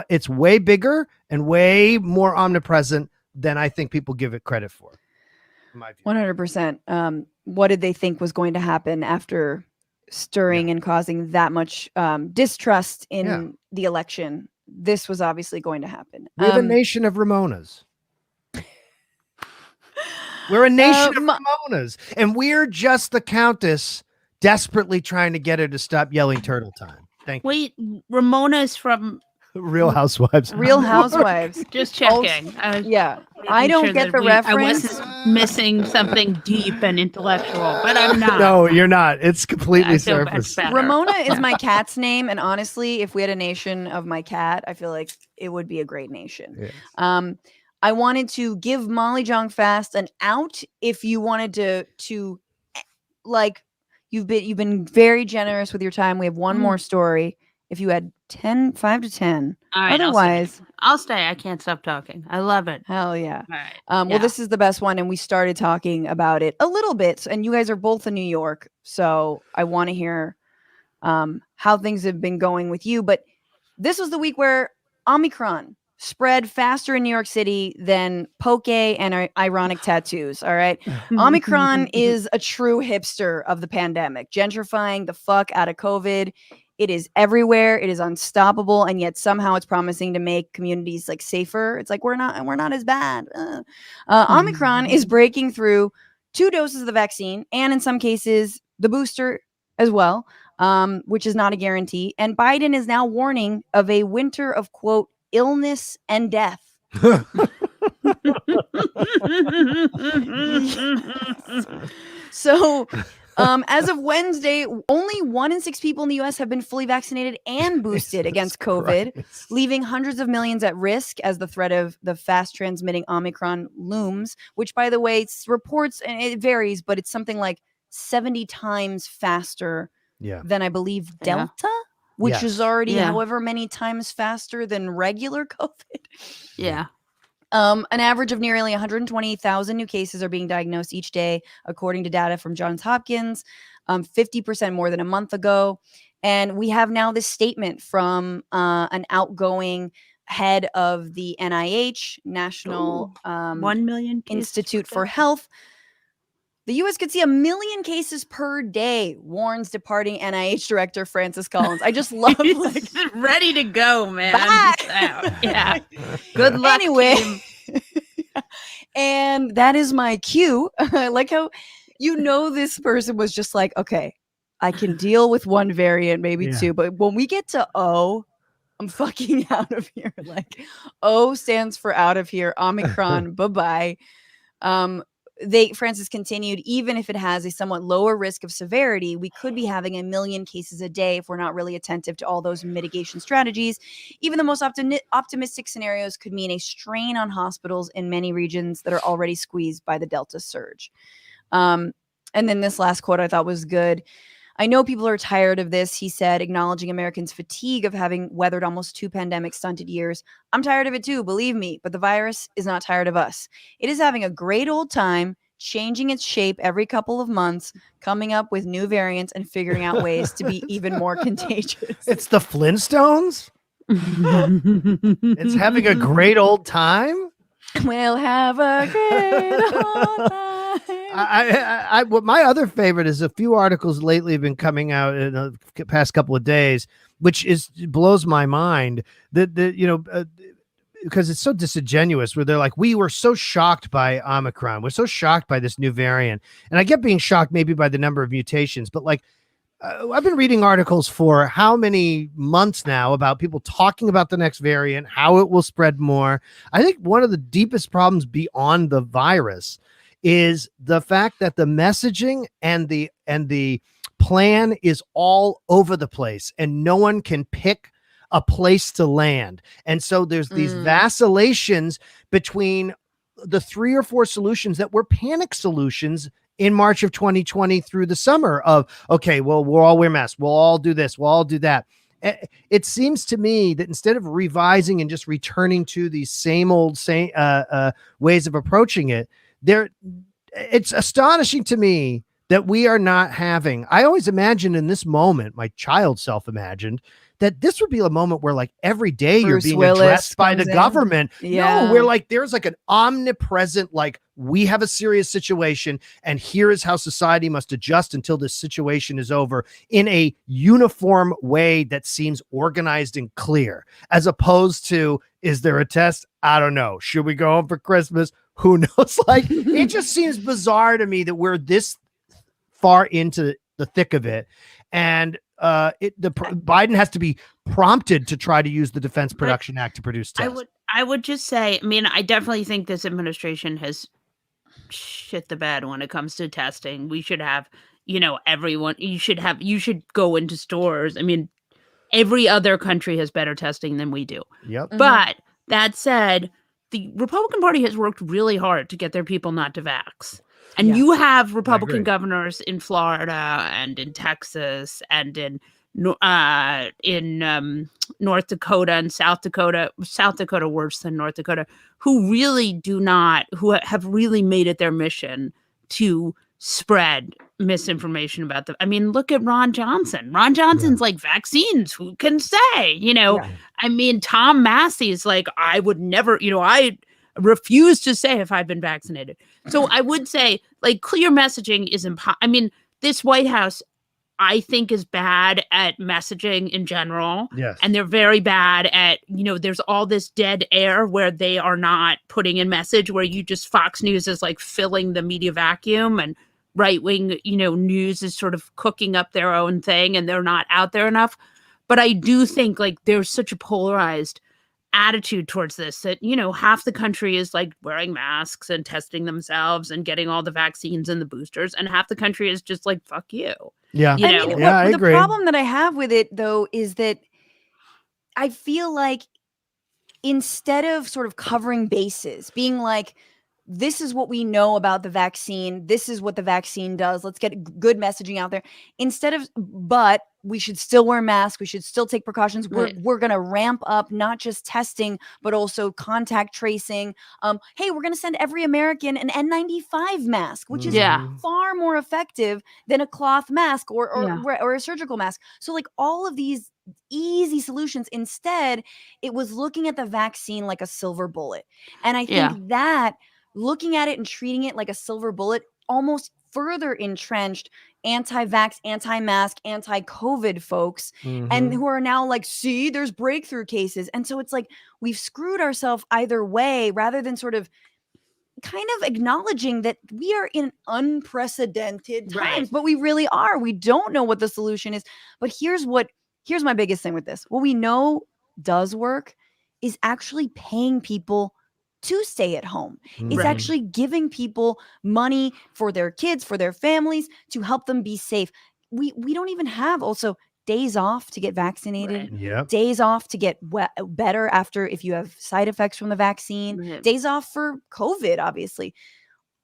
it's way bigger and way more omnipresent than I think people give it credit for. 100%. What did they think was going to happen after stirring and causing that much distrust in the election? This was obviously going to happen. We're the nation of Ramonas. We're a nation of Ramonas, and we're just the Countess desperately trying to get her to stop yelling turtle time. Thank you. Wait, Ramona's from Real Housewives. Real Housewives. Just checking. I don't get the reference. I was missing something deep and intellectual, but I'm not. No, you're not. It's completely surface. Ramona is my cat's name, and honestly, if we had a nation of my cat, I feel like it would be a great nation. Yes. I wanted to give Molly Jong-Fast an out. If you wanted to like, you've been very generous with your time. We have one more story. If you had 5 to 10, all right, otherwise I'll stay. I can't stop talking. I love it. Hell yeah. All right. Well, this is the best one, and we started talking about it a little bit, and you guys are both in New York, so I want to hear how things have been going with you. But this was the week where Omicron spread faster in New York City than poke and ironic tattoos. All right. Omicron is a true hipster of the pandemic, gentrifying the fuck out of COVID. It is everywhere. It is unstoppable, and yet somehow it's promising to make communities like safer. It's like we're not as bad. Omicron is breaking through 2 doses of the vaccine, and in some cases the booster as well, which is not a guarantee. And Biden is now warning of a winter of, quote, illness and death. So as of Wednesday, only 1 in 6 people in the US have been fully vaccinated and boosted against COVID, leaving hundreds of millions at risk as the threat of the fast transmitting Omicron looms, which, by the way, reports, and it varies, but it's something like 70 times faster than, I believe, Delta, which is already however many times faster than regular COVID. Yeah. An average of nearly 120,000 new cases are being diagnosed each day, according to data from Johns Hopkins, 50% more than a month ago. And we have now this statement from an outgoing head of the NIH, National 1 million Institute for Health. The U.S. could see 1 million cases per day, warns departing NIH Director Francis Collins. I just love like ready to go, man. Yeah. Good luck. Anyway, and that is my cue. I like how this person was just like, okay, I can deal with 1 variant, maybe 2, but when we get to O, I'm fucking out of here. Like O stands for out of here. Omicron, bye-bye. Francis continued, even if it has a somewhat lower risk of severity, we could be having 1 million cases a day if we're not really attentive to all those mitigation strategies. Even the most optimistic scenarios could mean a strain on hospitals in many regions that are already squeezed by the Delta surge. And then this last quote I thought was good. I know people are tired of this, he said, acknowledging Americans' fatigue of having weathered almost 2 pandemic-stunted years. I'm tired of it too, believe me, but the virus is not tired of us. It is having a great old time, changing its shape every couple of months, coming up with new variants and figuring out ways to be even more contagious. It's the Flintstones? It's having a great old time? We'll have a great old time. What my other favorite is a few articles lately have been coming out in the past couple of days, which blows my mind that because it's so disingenuous, where they're like, we were so shocked by Omicron. We're so shocked by this new variant. And I get being shocked maybe by the number of mutations, but like, I've been reading articles for how many months now about people talking about the next variant, how it will spread more. I think one of the deepest problems beyond the virus is the fact that the messaging and the plan is all over the place, and no one can pick a place to land. And so there's these vacillations between the 3 or 4 solutions that were panic solutions in March of 2020 through the summer of, okay, well, we'll all wear masks. We'll all do this. We'll all do that. It seems to me that instead of revising and just returning to these same old ways of approaching it, it's astonishing to me that we are not having. I always imagined in this moment, my child self imagined, that this would be a moment where like every day Bruce you're being Willis addressed by the comes in. government. Yeah. No, where like there's like an omnipresent, like, we have a serious situation and here is how society must adjust until this situation is over, in a uniform way that seems organized and clear, as opposed to, is there a test? I don't know. Should we go home for Christmas? Who knows? Like, it just seems bizarre to me that we're this far into the thick of it. And Biden has to be prompted to try to use the Defense Production Act to produce tests. I would just say, I mean, I definitely think this administration has shit the bed when it comes to testing. We should have, everyone, you should go into stores. I mean, every other country has better testing than we do. Yep. But that said, the Republican Party has worked really hard to get their people not to vax. And you have Republican governors in Florida and in Texas and in North Dakota and South Dakota worse than North Dakota, who really have really made it their mission to spread misinformation about them. I mean, look at Ron Johnson. Ron Johnson's like, vaccines, who can say? You know, I mean, Tom Massey's like, I would never, you know, I refuse to say if I've been vaccinated. So I would say, like, clear messaging is I mean, this White House, I think, is bad at messaging in general. Yes. And they're very bad at, you know, there's all this dead air where they are not putting in message, where you just, Fox News is like filling the media vacuum, and right-wing, you know, news is sort of cooking up their own thing, and they're not out there enough. But I do think, like, there's such a polarized attitude towards this that, you know, half the country is like wearing masks and testing themselves and getting all the vaccines and the boosters, and half the country is just like, fuck you. Yeah. You I know? mean, I the agree. problem that I have with it, though, is that I feel like instead of sort of covering bases, being like, this is what we know about the vaccine, this is what the vaccine does, let's get good messaging out there, instead of, but we should still wear masks, we should still take precautions, we're going to ramp up not just testing, but also contact tracing. Hey, we're going to send every American an N95 mask, which is far more effective than a cloth mask or a surgical mask. So like all of these easy solutions, instead it was looking at the vaccine like a silver bullet. And I think that looking at it and treating it like a silver bullet almost further entrenched anti-vax, anti-mask, anti-COVID folks, and who are now like, see, there's breakthrough cases. And so it's like we've screwed ourselves either way, rather than sort of kind of acknowledging that we are in unprecedented times, but we really are. We don't know what the solution is. But here's my biggest thing with this. What we know does work is actually paying people to stay at home. It's actually giving people money for their kids, for their families, to help them be safe. We don't even have also days off to get vaccinated, days off to get better after if you have side effects from the vaccine, days off for COVID, obviously.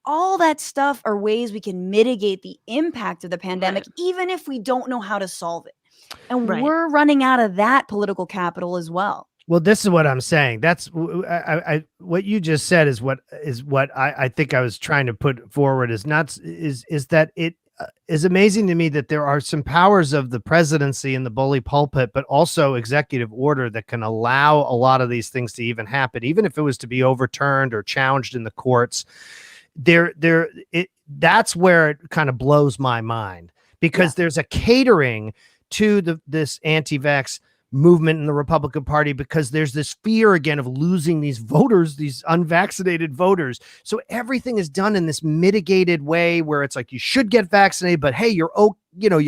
All that stuff are ways we can mitigate the impact of the pandemic, even if we don't know how to solve it. And we're running out of that political capital as well. Well, this is what I'm saying. That's what you just said is what I think I was trying to put forward is that it is amazing to me that there are some powers of the presidency and the bully pulpit, but also executive order that can allow a lot of these things to even happen, even if it was to be overturned or challenged in the courts. That's where it kind of blows my mind, because there's a catering to this anti-vax movement in the Republican Party, because there's this fear again of losing these voters, these unvaccinated voters. So everything is done in this mitigated way where it's like, you should get vaccinated, but hey, you're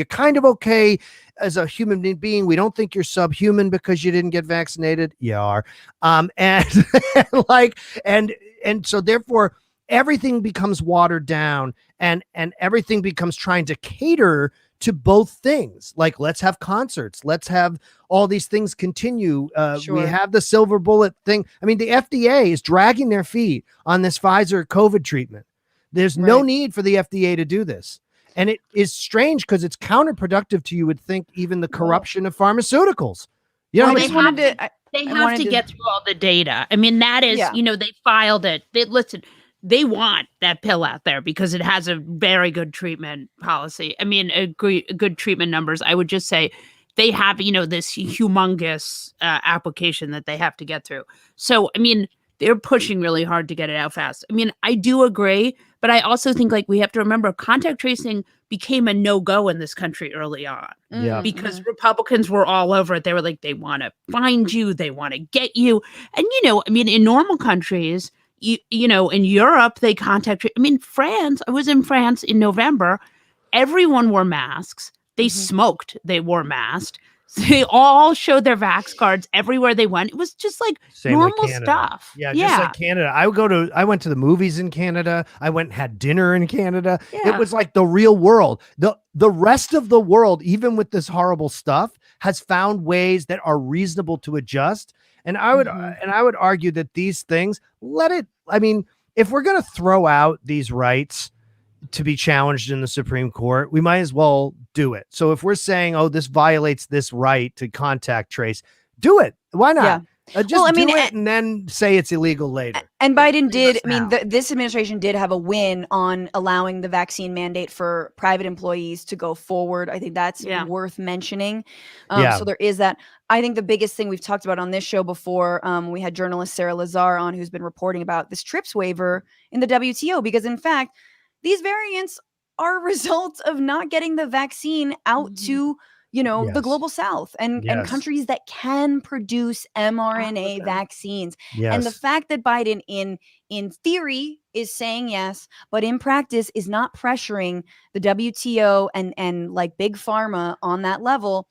kind of okay as a human being. We don't think you're subhuman because you didn't get vaccinated. You are. And so therefore everything becomes watered down, and everything becomes trying to cater to both things. Like, let's have concerts, let's have all these things continue. We have the silver bullet thing. I mean, the FDA is dragging their feet on this Pfizer COVID treatment. There's no need for the FDA to do this. And it is strange because it's counterproductive to, you would think, even the corruption of pharmaceuticals. You know, they have to get through all the data. I mean, that is, they filed it. They want that pill out there because it has a very good treatment policy. I mean, good treatment numbers. I would just say they have, this humongous application that they have to get through. So, I mean, they're pushing really hard to get it out fast. I mean, I do agree, but I also think we have to remember contact tracing became a no-go in this country early on. Because Republicans were all over it. They were like, they want to find you, they want to get you. And, I mean, in normal countries, in Europe, they contact. I mean, France, I was in France in November. Everyone wore masks. They smoked. They wore masks. They all showed their vax cards everywhere they went. It was just like normal stuff. Yeah, just like Canada. I went to the movies in Canada. I went and had dinner in Canada. It was like the real world. The rest of the world, even with this horrible stuff, has found ways that are reasonable to adjust. And I would argue that these things, if we're going to throw out these rights to be challenged in the Supreme Court, we might as well do it. So if we're saying, this violates this right to contact trace, do it. Why not? Just do it and then say it's illegal later. And Biden did, I mean, this administration did have a win on allowing the vaccine mandate for private employees to go forward. I think that's worth mentioning. So there is that. I think the biggest thing we've talked about on this show before, we had journalist Sarah Lazar on, who's been reporting about this TRIPS waiver in the WTO, because in fact, these variants are a result of not getting the vaccine out to the global south and countries that can produce mRNA vaccines. And the fact that Biden in theory is saying yes, but in practice is not pressuring the WTO and like big pharma on that level,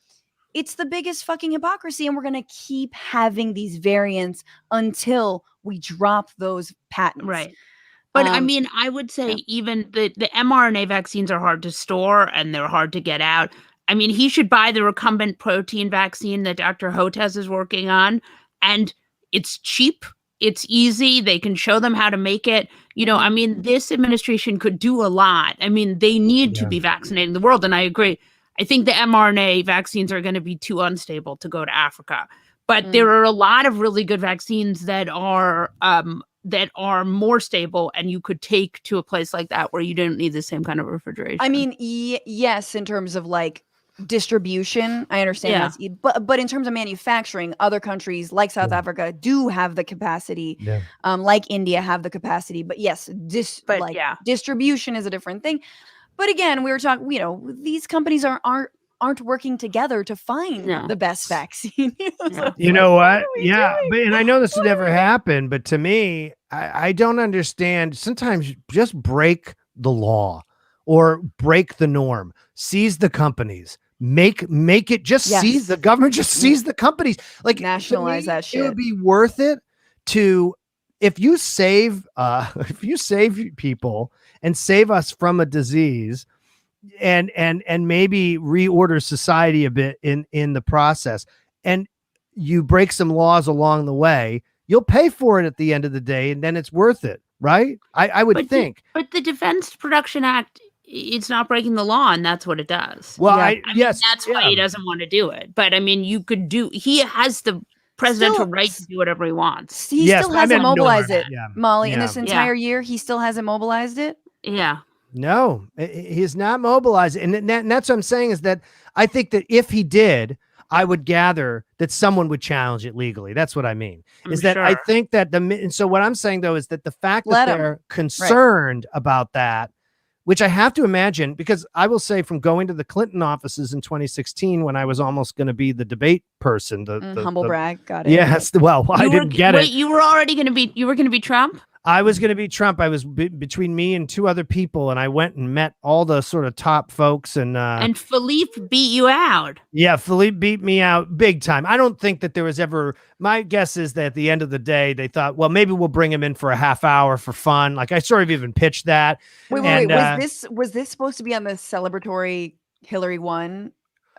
it's the biggest fucking hypocrisy. And we're going to keep having these variants until we drop those patents. Right. But I mean, I would say even the mRNA vaccines are hard to store and they're hard to get out. I mean, he should buy the recombinant protein vaccine that Dr. Hotez is working on. And it's cheap. It's easy. They can show them how to make it. I mean, this administration could do a lot. I mean, they need to be vaccinating the world. And I agree. I think the mRNA vaccines are going to be too unstable to go to Africa. But there are a lot of really good vaccines that are more stable and you could take to a place like that where you don't need the same kind of refrigeration. I mean, yes, in terms of like distribution, I understand that, but in terms of manufacturing, other countries like South Africa do have the capacity, like India have the capacity. But yes, distribution is a different thing. But again, we were talking, these companies aren't working together to find the best vaccine. You know what? And I know this would never happen, but to me, I don't understand. Sometimes just break the law or break the norm, seize the companies, make it just seize the government, just seize the companies, like nationalize that shit. It would be worth it to, if you save people and save us from a disease and maybe reorder society a bit in the process, and you break some laws along the way, you'll pay for it at the end of the day, and then it's worth it, right? I would think. But the Defense Production Act, it's not breaking the law, and that's what it does. Well, I mean, that's why he doesn't want to do it. But I mean, he has the presidential right to do whatever he wants. He still hasn't mobilized it, Molly. In this entire year, he still hasn't mobilized it. Yeah. No, he's not mobilized. And that's what I'm saying, is that I think that if he did, I would gather that someone would challenge it legally. That's what I mean. I think that and so what I'm saying though is that the fact that they're concerned about that, which I have to imagine, because I will say, from going to the Clinton offices in 2016 when I was almost going to be the debate person, the humble brag, got it. Yes, well, I didn't get it. You were already going to be. You were going to be Trump. I was going to be Trump. I was between me and two other people, and I went and met all the sort of top folks. And Philippe beat you out. Yeah, Philippe beat me out big time. I don't think that there was ever. My guess is that at the end of the day, they thought, well, maybe we'll bring him in for a half hour for fun. Like, I sort of even pitched that. Wait. Was this supposed to be on the celebratory Hillary won?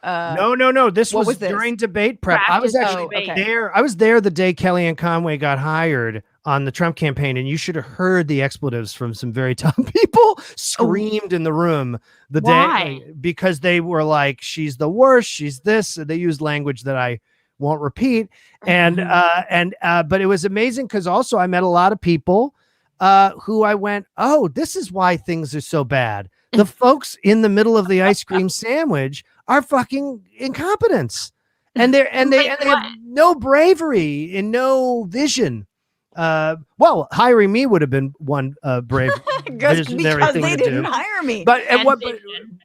No. This was during debate prep. I was actually there. I was there the day Kellyanne Conway got hired on the Trump campaign, and you should have heard the expletives from some very top people screamed in the room the day, because they were like, she's the worst, she's this. They used language that I won't repeat. And but it was amazing, because also I met a lot of people who I went, oh, this is why things are so bad. The folks in the middle of the ice cream sandwich are fucking incompetents, and they have no bravery and no vision. Well, hiring me would have been one brave visionary because thing they to didn't do. hire me. But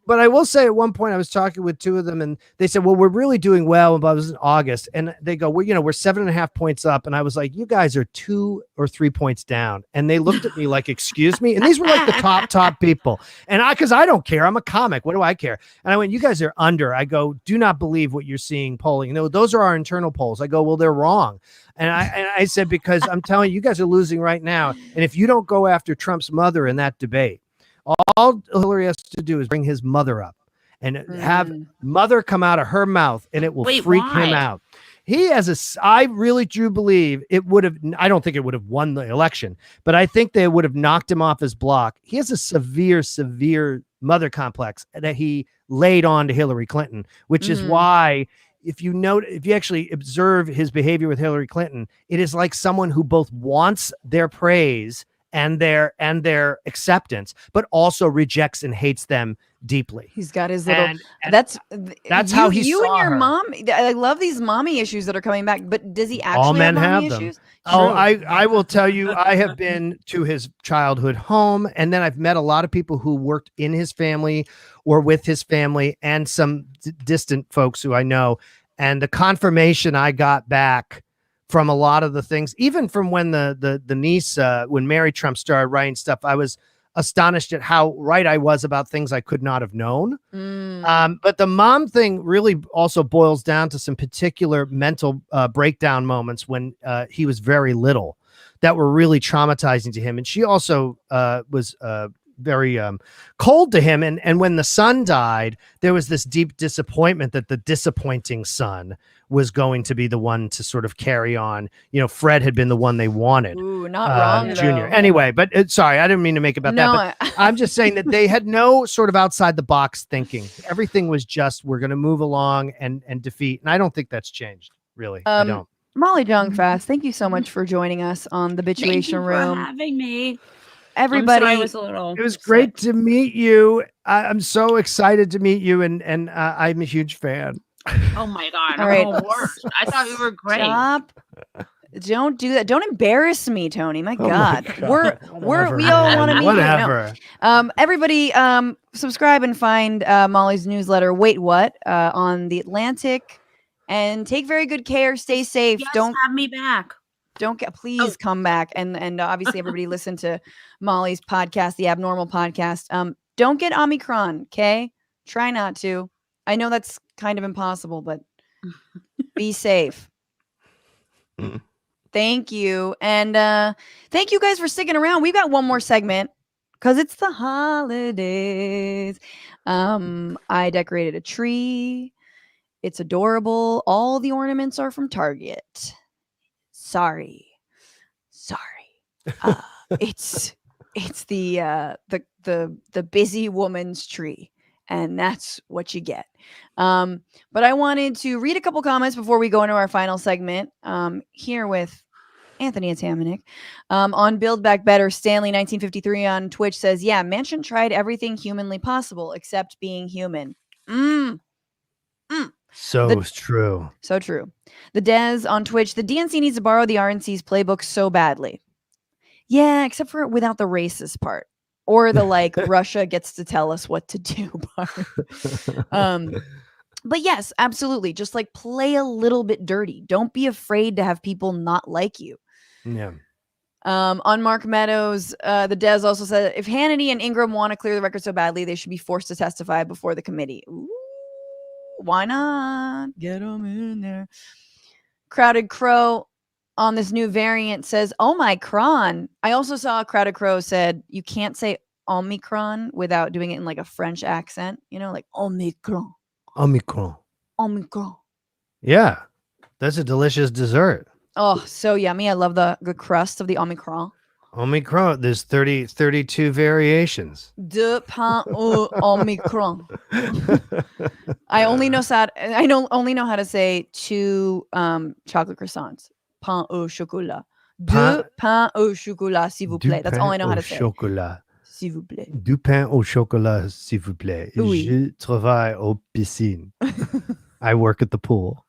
but I will say, at one point I was talking with two of them, and they said, well, we're really doing well. And it was in August, and they go, well, we're 7.5 points up. And I was like, you guys are 2 or 3 points down. And they looked at me like, excuse me. And these were like the top people. And because I don't care, I'm a comic. What do I care? And I went, you guys are under. I go, do not believe what you're seeing polling. Those are our internal polls. I go, well, they're wrong. And I said, because I'm telling you, you guys are losing right now. And if you don't go after Trump's mother in that debate, all Hillary has to do is bring his mother up and have mother come out of her mouth, and it will freak him out. I really do believe it would have, I don't think it would have won the election, but I think they would have knocked him off his block. He has a severe mother complex that he laid on to Hillary Clinton, which is why if you actually observe his behavior with Hillary Clinton, it is like someone who both wants their praise and their acceptance, but also rejects and hates them deeply. He's got his little. And That's how he you saw and your her. mom. I love these mommy issues that are coming back. But does he actually All men have mommy have them. issues? Oh, True. I will tell you, I have been to his childhood home, and then I've met a lot of people who worked in his family or with his family, and some distant folks who I know. And the confirmation I got back from a lot of the things, even from when the niece, when Mary Trump started writing stuff, I was astonished at how right I was about things I could not have known. But the mom thing really also boils down to some particular mental breakdown moments when he was very little that were really traumatizing to him. And she also was very cold to him. And when the son died, there was this deep disappointment that the disappointing son was going to be the one to sort of carry on. You know, Fred had been the one they wanted. Ooh, not wrong, Junior. though. Anyway, but sorry, I didn't mean to make about No, that. But I'm just saying that they had no sort of outside the box thinking. Everything was just, we're going to move along and defeat. And I don't think that's changed, really. I don't. Molly Jong-Fast, thank you so much for joining us on the Thank you Bitchuation for Room. having me. Everybody, I'm sorry I was a little It was sick. great to meet you. I'm so excited to meet you, and I'm a huge fan. Oh my God. All I'm right. the worst. I thought you were great. stop. Don't do that. Don't embarrass me, Tony. My Oh my God. God. We all want to meet you. No. Whatever. Everybody, subscribe and find Molly's newsletter. Wait, what? On the Atlantic, and take very good care. Stay safe. Yes, Don't have me back. please come back, and obviously everybody listen to Molly's podcast, the Abnormal Podcast. Don't get Omicron. Okay, try not to. I know that's kind of impossible, but be safe. Thank you. And thank you guys for sticking around. We've got one more segment because it's the holidays. I decorated a tree. It's adorable. All the ornaments are from Target. Sorry. It's the busy woman's tree, and that's what you get. But I wanted to read a couple comments before we go into our final segment. Here with Anthony Atamanuik. On Build Back Better, Stanley 1953 on Twitch says, yeah, Manchin tried everything humanly possible except being human. So true. So true. The Dez on Twitch, the DNC needs to borrow the RNC's playbook so badly. Yeah, except for without the racist part. Or the like Russia gets to tell us what to do part. But yes, absolutely. Just like play a little bit dirty. Don't be afraid to have people not like you. Yeah. On Mark Meadows, the Dez also said, if Hannity and Ingram want to clear the record so badly, they should be forced to testify before the committee. Ooh, why not? Get them in there. Crowded Crow on this new variant says, Omicron. I also saw Crowded Crow said, you can't say Omicron without doing it in like a French accent, you know, like Omicron. Omicron. Omicron. Yeah. That's a delicious dessert. Oh, so yummy. I love the crust of the Omicron. Omicron. There's 32 variations. De pain au Omicron. I only know how to say 2 chocolate croissants. Pain au chocolat. De pain au chocolat, s'il vous plaît. That's all I know how to say. Chocolat. S'il vous plaît. Du pain au chocolat, s'il vous plaît. Oui. Je travaille au piscine. I work at the pool.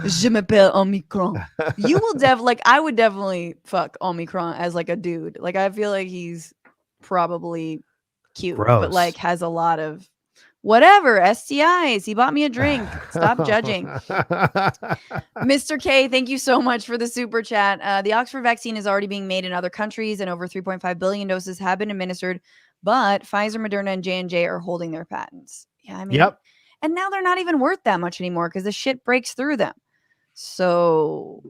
Je m'appelle Omicron. You will I would definitely fuck Omicron as like a dude. Like I feel like he's probably cute, but Gross. like has a lot of whatever STIs. He bought me a drink. Stop judging. Mr. K, thank you so much for the super chat. The Oxford vaccine is already being made in other countries, and over 3.5 billion doses have been administered. But Pfizer, Moderna, and J&J are holding their patents. Yeah, I mean, Yep. And now they're not even worth that much anymore because the shit breaks through them. So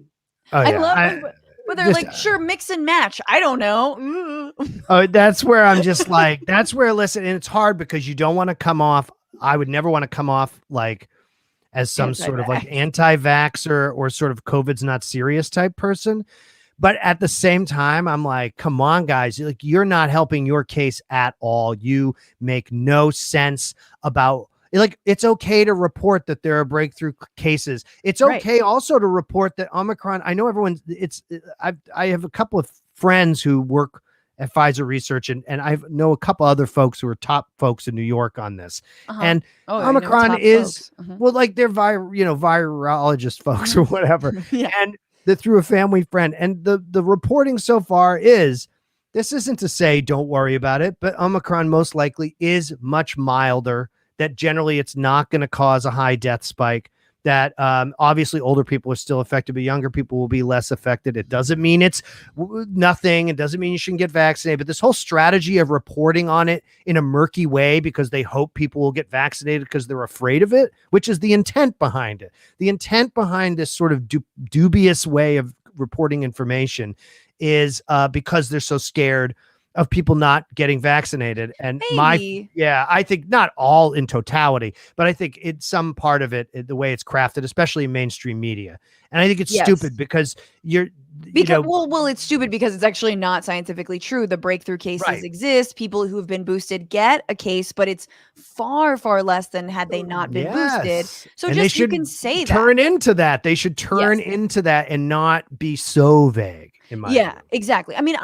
I love it. But they're Just, like, sure, mix and match. I don't know. Oh, that's where I'm just like, that's where, listen, and it's hard because you don't want to come off. I would never want to come off like as some sort of like anti-vaxxer or sort of COVID's not serious type person. But at the same time, I'm like, come on, guys, like you're not helping your case at all. You make no sense about like it's okay to report that there are breakthrough cases. It's okay also to report that Omicron. I know I have a couple of friends who work at Pfizer Research, and I know a couple other folks who are top folks in New York on this. And Omicron is well, like they're virologist folks or whatever. And they're through a family friend. And the reporting so far is this isn't to say don't worry about it, but Omicron most likely is much milder, that generally it's not going to cause a high death spike, that obviously older people are still affected, but younger people will be less affected. It doesn't mean it's nothing. It doesn't mean you shouldn't get vaccinated, but this whole strategy of reporting on it in a murky way because they hope people will get vaccinated because they're afraid of it, which is the intent behind it. The intent behind this sort of dubious way of reporting information is because they're so scared of people not getting vaccinated. And I think not all in totality, but I think it's some part of it, the way it's crafted, especially in mainstream media. And I think it's stupid because it's stupid because it's actually not scientifically true. The breakthrough cases exist. People who have been boosted get a case, but it's far, far less than had they not been boosted. So and just you can say turn into that. They should turn into that and not be so vague. Exactly. I mean,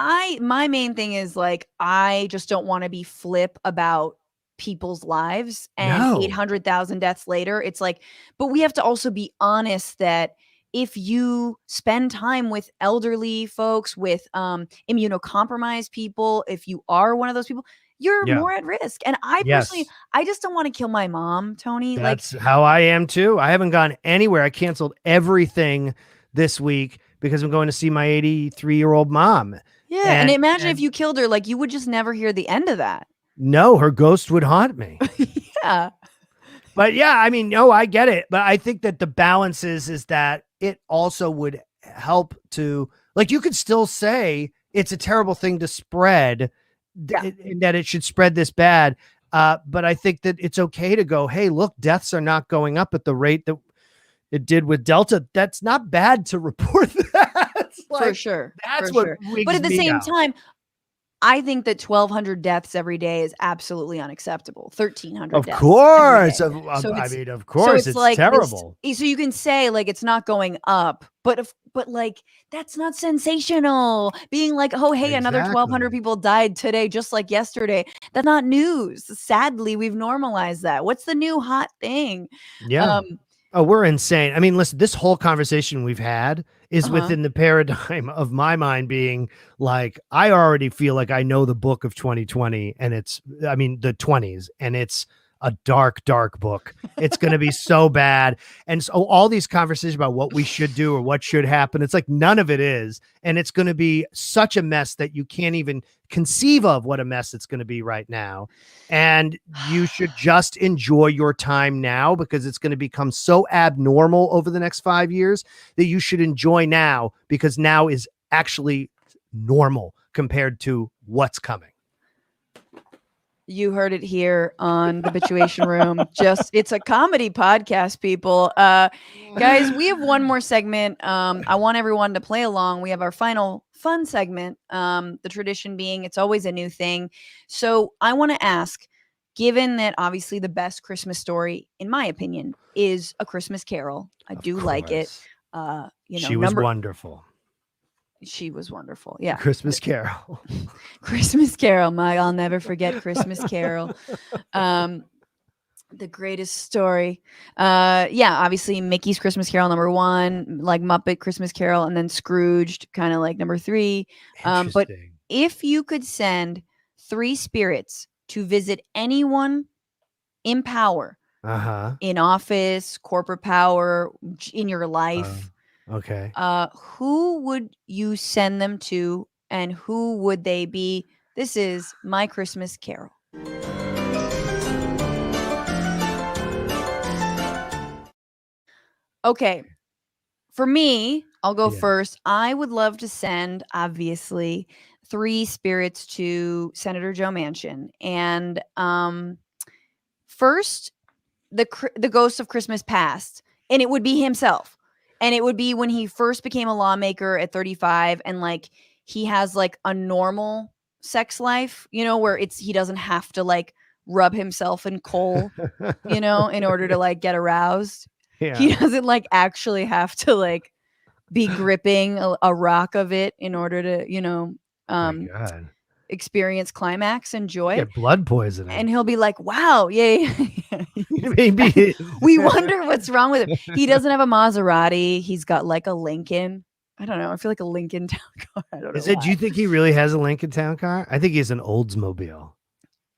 my main thing is like, I just don't want to be flip about people's lives and 800,000 deaths later. It's like, but we have to also be honest that if you spend time with elderly folks, with immunocompromised people, if you are one of those people, you're more at risk. And I personally, I just don't want to kill my mom, Tony. That's how I am too. I haven't gone anywhere. I canceled everything this week because I'm going to see my 83-year-old mom. Yeah. And imagine if you killed her, like you would just never hear the end of that. No, her ghost would haunt me. But I mean, no, I get it. But I think that the balance is that it also would help to, like, you could still say it's a terrible thing to spread, that it should spread this bad. But I think that it's okay to go, hey, look, deaths are not going up at the rate that it did with Delta. That's not bad to report that. For sure. That's what. But at the same time, I think that 1,200 deaths every day is absolutely unacceptable. 1,300 deaths. Of course. Of course, it's like terrible. So you can say like it's not going up, but like that's not sensational. Being like, oh, hey, another 1,200 people died today, just like yesterday. That's not news. Sadly, we've normalized that. What's the new hot thing? Yeah. We're insane. I mean, listen, this whole conversation we've had is within the paradigm of my mind being like, I already feel like I know the book of 2020 and the 20s, and it's a dark, dark book. It's going to be so bad. And so all these conversations about what we should do or what should happen, it's like none of it is. And it's going to be such a mess that you can't even conceive of what a mess it's going to be right now. And you should just enjoy your time now, because it's going to become so abnormal over the next 5 years that you should enjoy now, because now is actually normal compared to what's coming. You heard it here on the Bitchuation Room. It's a comedy podcast, people. Guys, we have one more segment. I want everyone to play along. We have our final fun segment. The tradition being, it's always a new thing. So I want to ask, given that obviously the best Christmas story, in my opinion, is A Christmas Carol. I do like it. She was wonderful. She was wonderful. Yeah. Christmas Carol. Christmas Carol. I'll never forget Christmas Carol. The greatest story. Obviously Mickey's Christmas Carol, number 1, like Muppet Christmas Carol, and then Scrooged, kind of like number 3. But if you could send 3 spirits to visit anyone in power, in office, corporate power, in your life, okay. who would you send them to, and who would they be? This is My Christmas Carol. Okay. For me, I'll go first. I would love to send, obviously, 3 spirits to Senator Joe Manchin. And first, the ghost of Christmas past, and it would be himself. And it would be when he first became a lawmaker at 35 and like he has like a normal sex life, you know, where he doesn't have to like rub himself in coal, you know, in order to like get aroused. Yeah. He doesn't like actually have to like be gripping a rock of it in order to, you know, My God. experience climax and joy. Get blood poisoning. And he'll be like, wow, yeah. Maybe. We wonder what's wrong with him. He doesn't have a Maserati. He's got like a Lincoln. I don't know. I feel like a Lincoln town car. I don't know. Do you think he really has a Lincoln Town car? I think he's an Oldsmobile.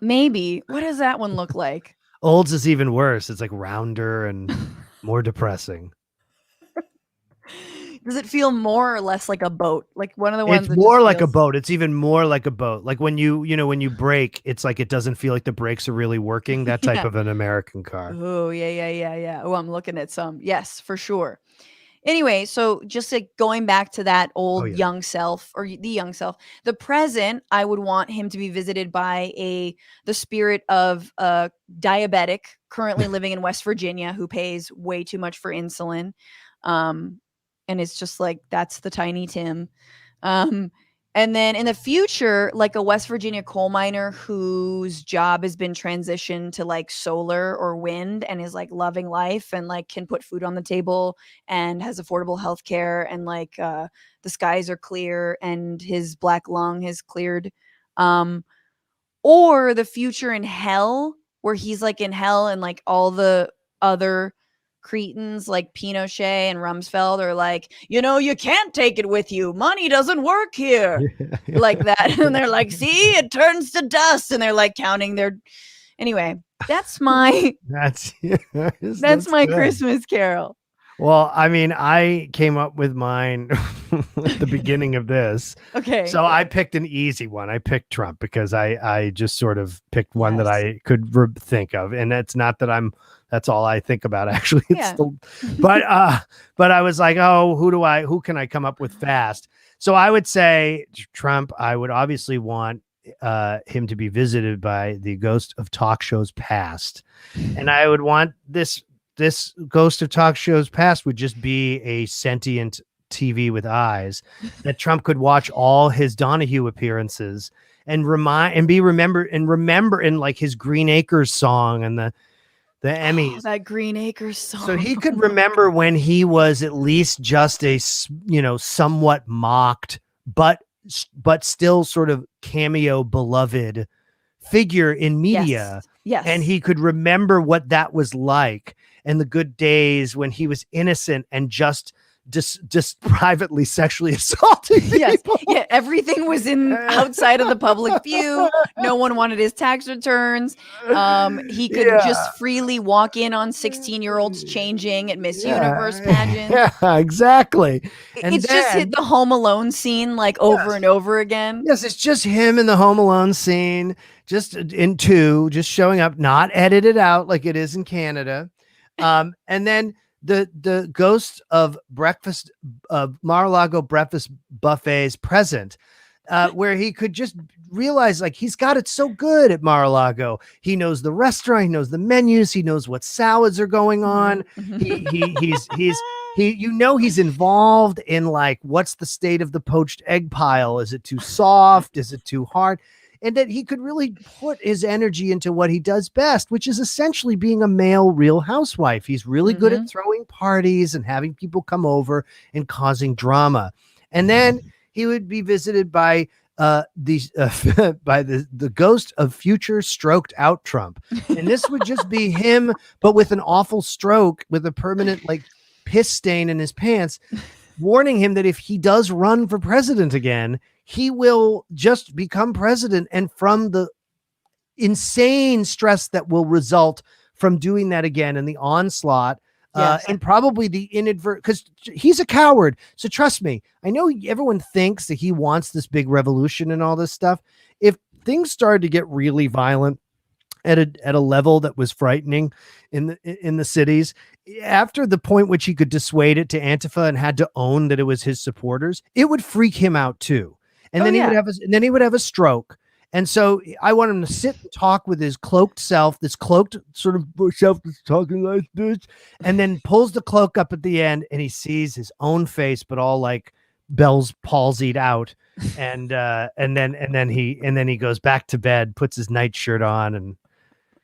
Maybe. What does that one look like? Olds is even worse. It's like rounder and more depressing. Does it feel more or less like a boat? Like one of the ones It's that more just like a feels- boat. It's even more like a boat. Like when when you brake, it's like it doesn't feel like the brakes are really working. That type Yeah. of an American car. Oh, yeah. Oh, I'm looking at some. Yes, for sure. Anyway, so just like going back to that old yeah. young self or the young self, the present, I would want him to be visited by the spirit of a diabetic currently living in West Virginia who pays way too much for insulin. And it's just like, that's the Tiny Tim. And then in the future, like a West Virginia coal miner whose job has been transitioned to like solar or wind and is like loving life and like can put food on the table and has affordable health care and like the skies are clear and his black lung has cleared. Or the future in hell where he's like in hell and like all the other cretins like Pinochet and Rumsfeld are like, you know, you can't take it with you. Money doesn't work here. Like that. And they're like, see, it turns to dust. And they're like counting their. Anyway, that's my That's my good. Christmas Carol. Well, I mean, I came up with mine at the beginning of this. Okay. So I picked an easy one. I picked Trump because I just sort of picked one that Yes. I could think of. And it's not that that's all I think about actually. Yeah. But I was like, oh, who can I come up with fast? So I would say Trump. I would obviously want him to be visited by the ghost of talk shows past. And I would want this ghost of talk shows past would just be a sentient TV with eyes that Trump could watch all his Donahue appearances and remember in like his Green Acres song and the Emmys. Oh, that Green Acres song. So he could remember when he was at least just a, somewhat mocked, but still sort of cameo beloved figure in media. Yes. And he could remember what that was like and the good days when he was innocent and just privately sexually assaulting people. Yeah, everything was outside of the public view. No one wanted his tax returns. He could just freely walk in on 16-year-olds changing at Miss Universe pageants. Yeah, exactly. And It's just hit the Home Alone scene like over and over again. Yes, it's just him in the Home Alone scene, just in two, just showing up, not edited out like it is in Canada. And then the ghost of Mar-a-Lago breakfast buffets present, where he could just realize like he's got it so good at Mar-a-Lago. He knows the restaurant, he knows the menus, he knows what salads are going on. He's he's involved in like what's the state of the poached egg pile? Is it too soft? Is it too hard? And that he could really put his energy into what he does best, which is essentially being a male Real Housewife. He's really good at throwing parties and having people come over and causing drama. And then he would be visited by by the ghost of future stroked out Trump. And this would just be him, but with an awful stroke, with a permanent like piss stain in his pants, warning him that if he does run for president again, he will just become president. And from the insane stress that will result from doing that again and the onslaught, and probably the inadvertent, because he's a coward. So trust me, I know everyone thinks that he wants this big revolution and all this stuff. If things started to get really violent at a level that was frightening in the cities, after the point which he could dissuade it to Antifa and had to own that it was his supporters, it would freak him out too. And then he would have a stroke, And so I want him to sit and talk with his cloaked self, this cloaked sort of self that's talking like this, and then pulls the cloak up at the end and he sees his own face, but all like Bell's palsied out. And then he goes back to bed, puts his nightshirt on and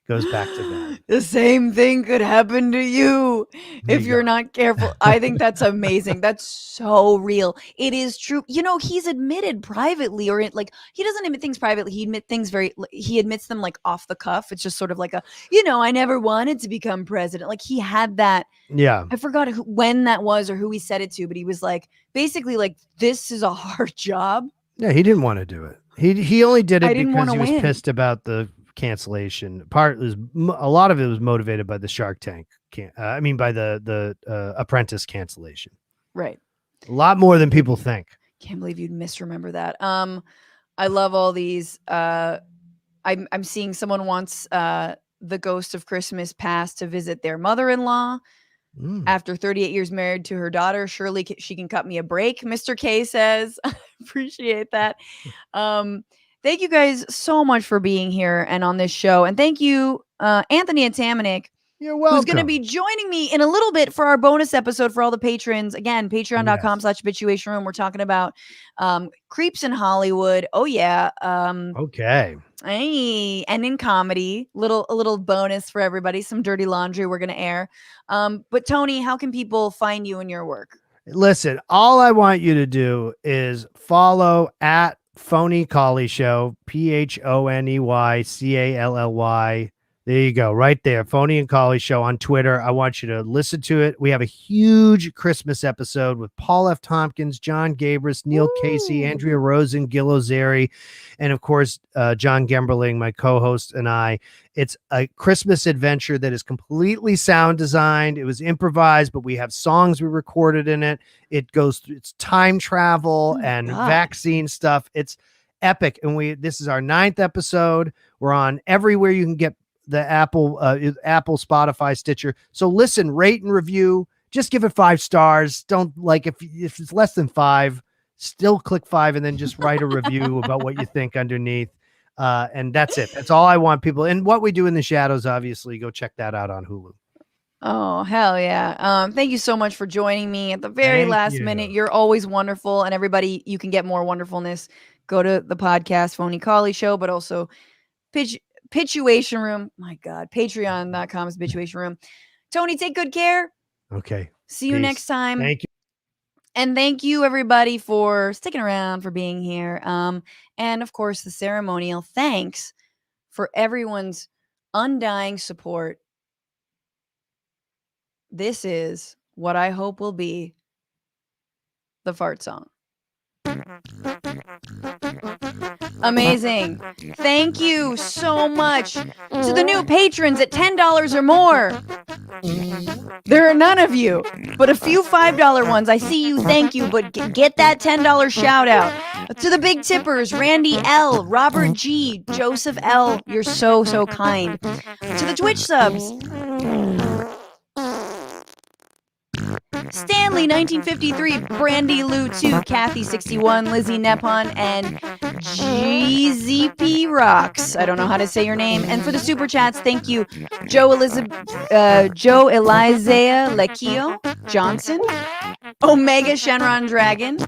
goes back to bed. The same thing could happen to you There if you you're go. not careful. I think that's amazing. That's so real. It is true. You know, he's admitted privately, or like he doesn't admit things privately. He admits them like off the cuff. It's just sort of like I never wanted to become president. Like he had that. Yeah. I forgot when that was or who he said it to, but he was like, basically like, this is a hard job. Yeah, he didn't want to do it. He only did it didn't because wanna he was win. pissed about the cancellation. A lot of it was motivated by the Shark Tank. By the Apprentice cancellation. Right. A lot more than people think. Can't believe you'd misremember that. I love all these. I'm seeing someone wants the Ghost of Christmas Past to visit their mother-in-law. After 38 years married to her daughter, surely she can cut me a break, Mr. K says. I appreciate that. Thank you guys so much for being here and on this show. And thank you, Anthony Atamanuik, You're welcome. who's going to be joining me in a little bit for our bonus episode for all the patrons. Again, patreon.com/Bitchuation Room. We're talking about creeps in Hollywood. Oh, yeah. Okay. Hey, and in comedy, a little bonus for everybody, some dirty laundry we're going to air. But Tony, how can people find you and your work? Listen, all I want you to do is follow at Phony Collie Show, PhonyCally. There you go, right there. Phony and Collie Show on Twitter. I want you to listen to it. We have a huge Christmas episode with Paul F. Tompkins, John Gabris, Neil Casey, Andrea Rosen, Gil Ozeri, and of course, John Gemberling, my co-host, and I. It's a Christmas adventure that is completely sound designed. It was improvised, but we have songs we recorded in it. It goes through, it's time travel and vaccine stuff. It's epic. And this is our 9th episode. We're on everywhere you can get the Apple, Spotify, Stitcher. So listen, rate and review. Just give it 5 stars. Don't if it's less than 5, still click 5 and then just write a review about what you think underneath. And that's it. That's all I want people. And What We Do in the Shadows, obviously, go check that out on Hulu. Oh, hell yeah. Thank you so much for joining me at the very last minute. You're always wonderful. And everybody, you can get more wonderfulness. Go to the podcast, Phony Collie Show, but also Bitchuation Room. My God, patreon.com/is Bitchuation Room. Tony, take good care. Okay. See you next time. Thank you. And thank you, everybody, for sticking around, for being here. And of course, the ceremonial thanks for everyone's undying support. This is what I hope will be the fart song. Amazing. Thank you so much to the new patrons at $10 or more. There are none of you, but a few $5 ones. I see you. Thank you. But get that $10 shout out. To the big tippers, Randy L, Robert G, Joseph L. You're so, so kind. To the Twitch subs, Stanley 1953, Brandy Lou 2, Kathy 61, Lizzie Nepon, and GZP Rocks. I don't know how to say your name. And for the super chats, thank you, Joe Elizabeth, Joe Elizea Lekio Johnson, Omega Shenron Dragon,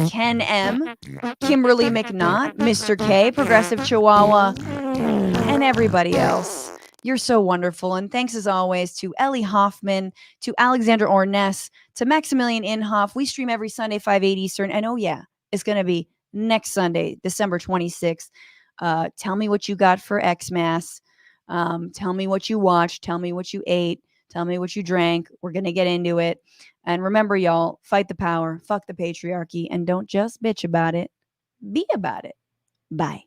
Ken M, Kimberly McNaught, Mr. K, Progressive Chihuahua, and everybody else. You're so wonderful. And thanks as always to Ellie Hoffman, to Alexandra Ornes, to Maximillien Inhoff. We stream every Sunday, 5/8 Eastern. And oh yeah, it's going to be next Sunday, December 26th. Tell me what you got for Xmas. Tell me what you watched. Tell me what you ate. Tell me what you drank. We're going to get into it. And remember, y'all, fight the power, fuck the patriarchy, and don't just bitch about it. Be about it. Bye.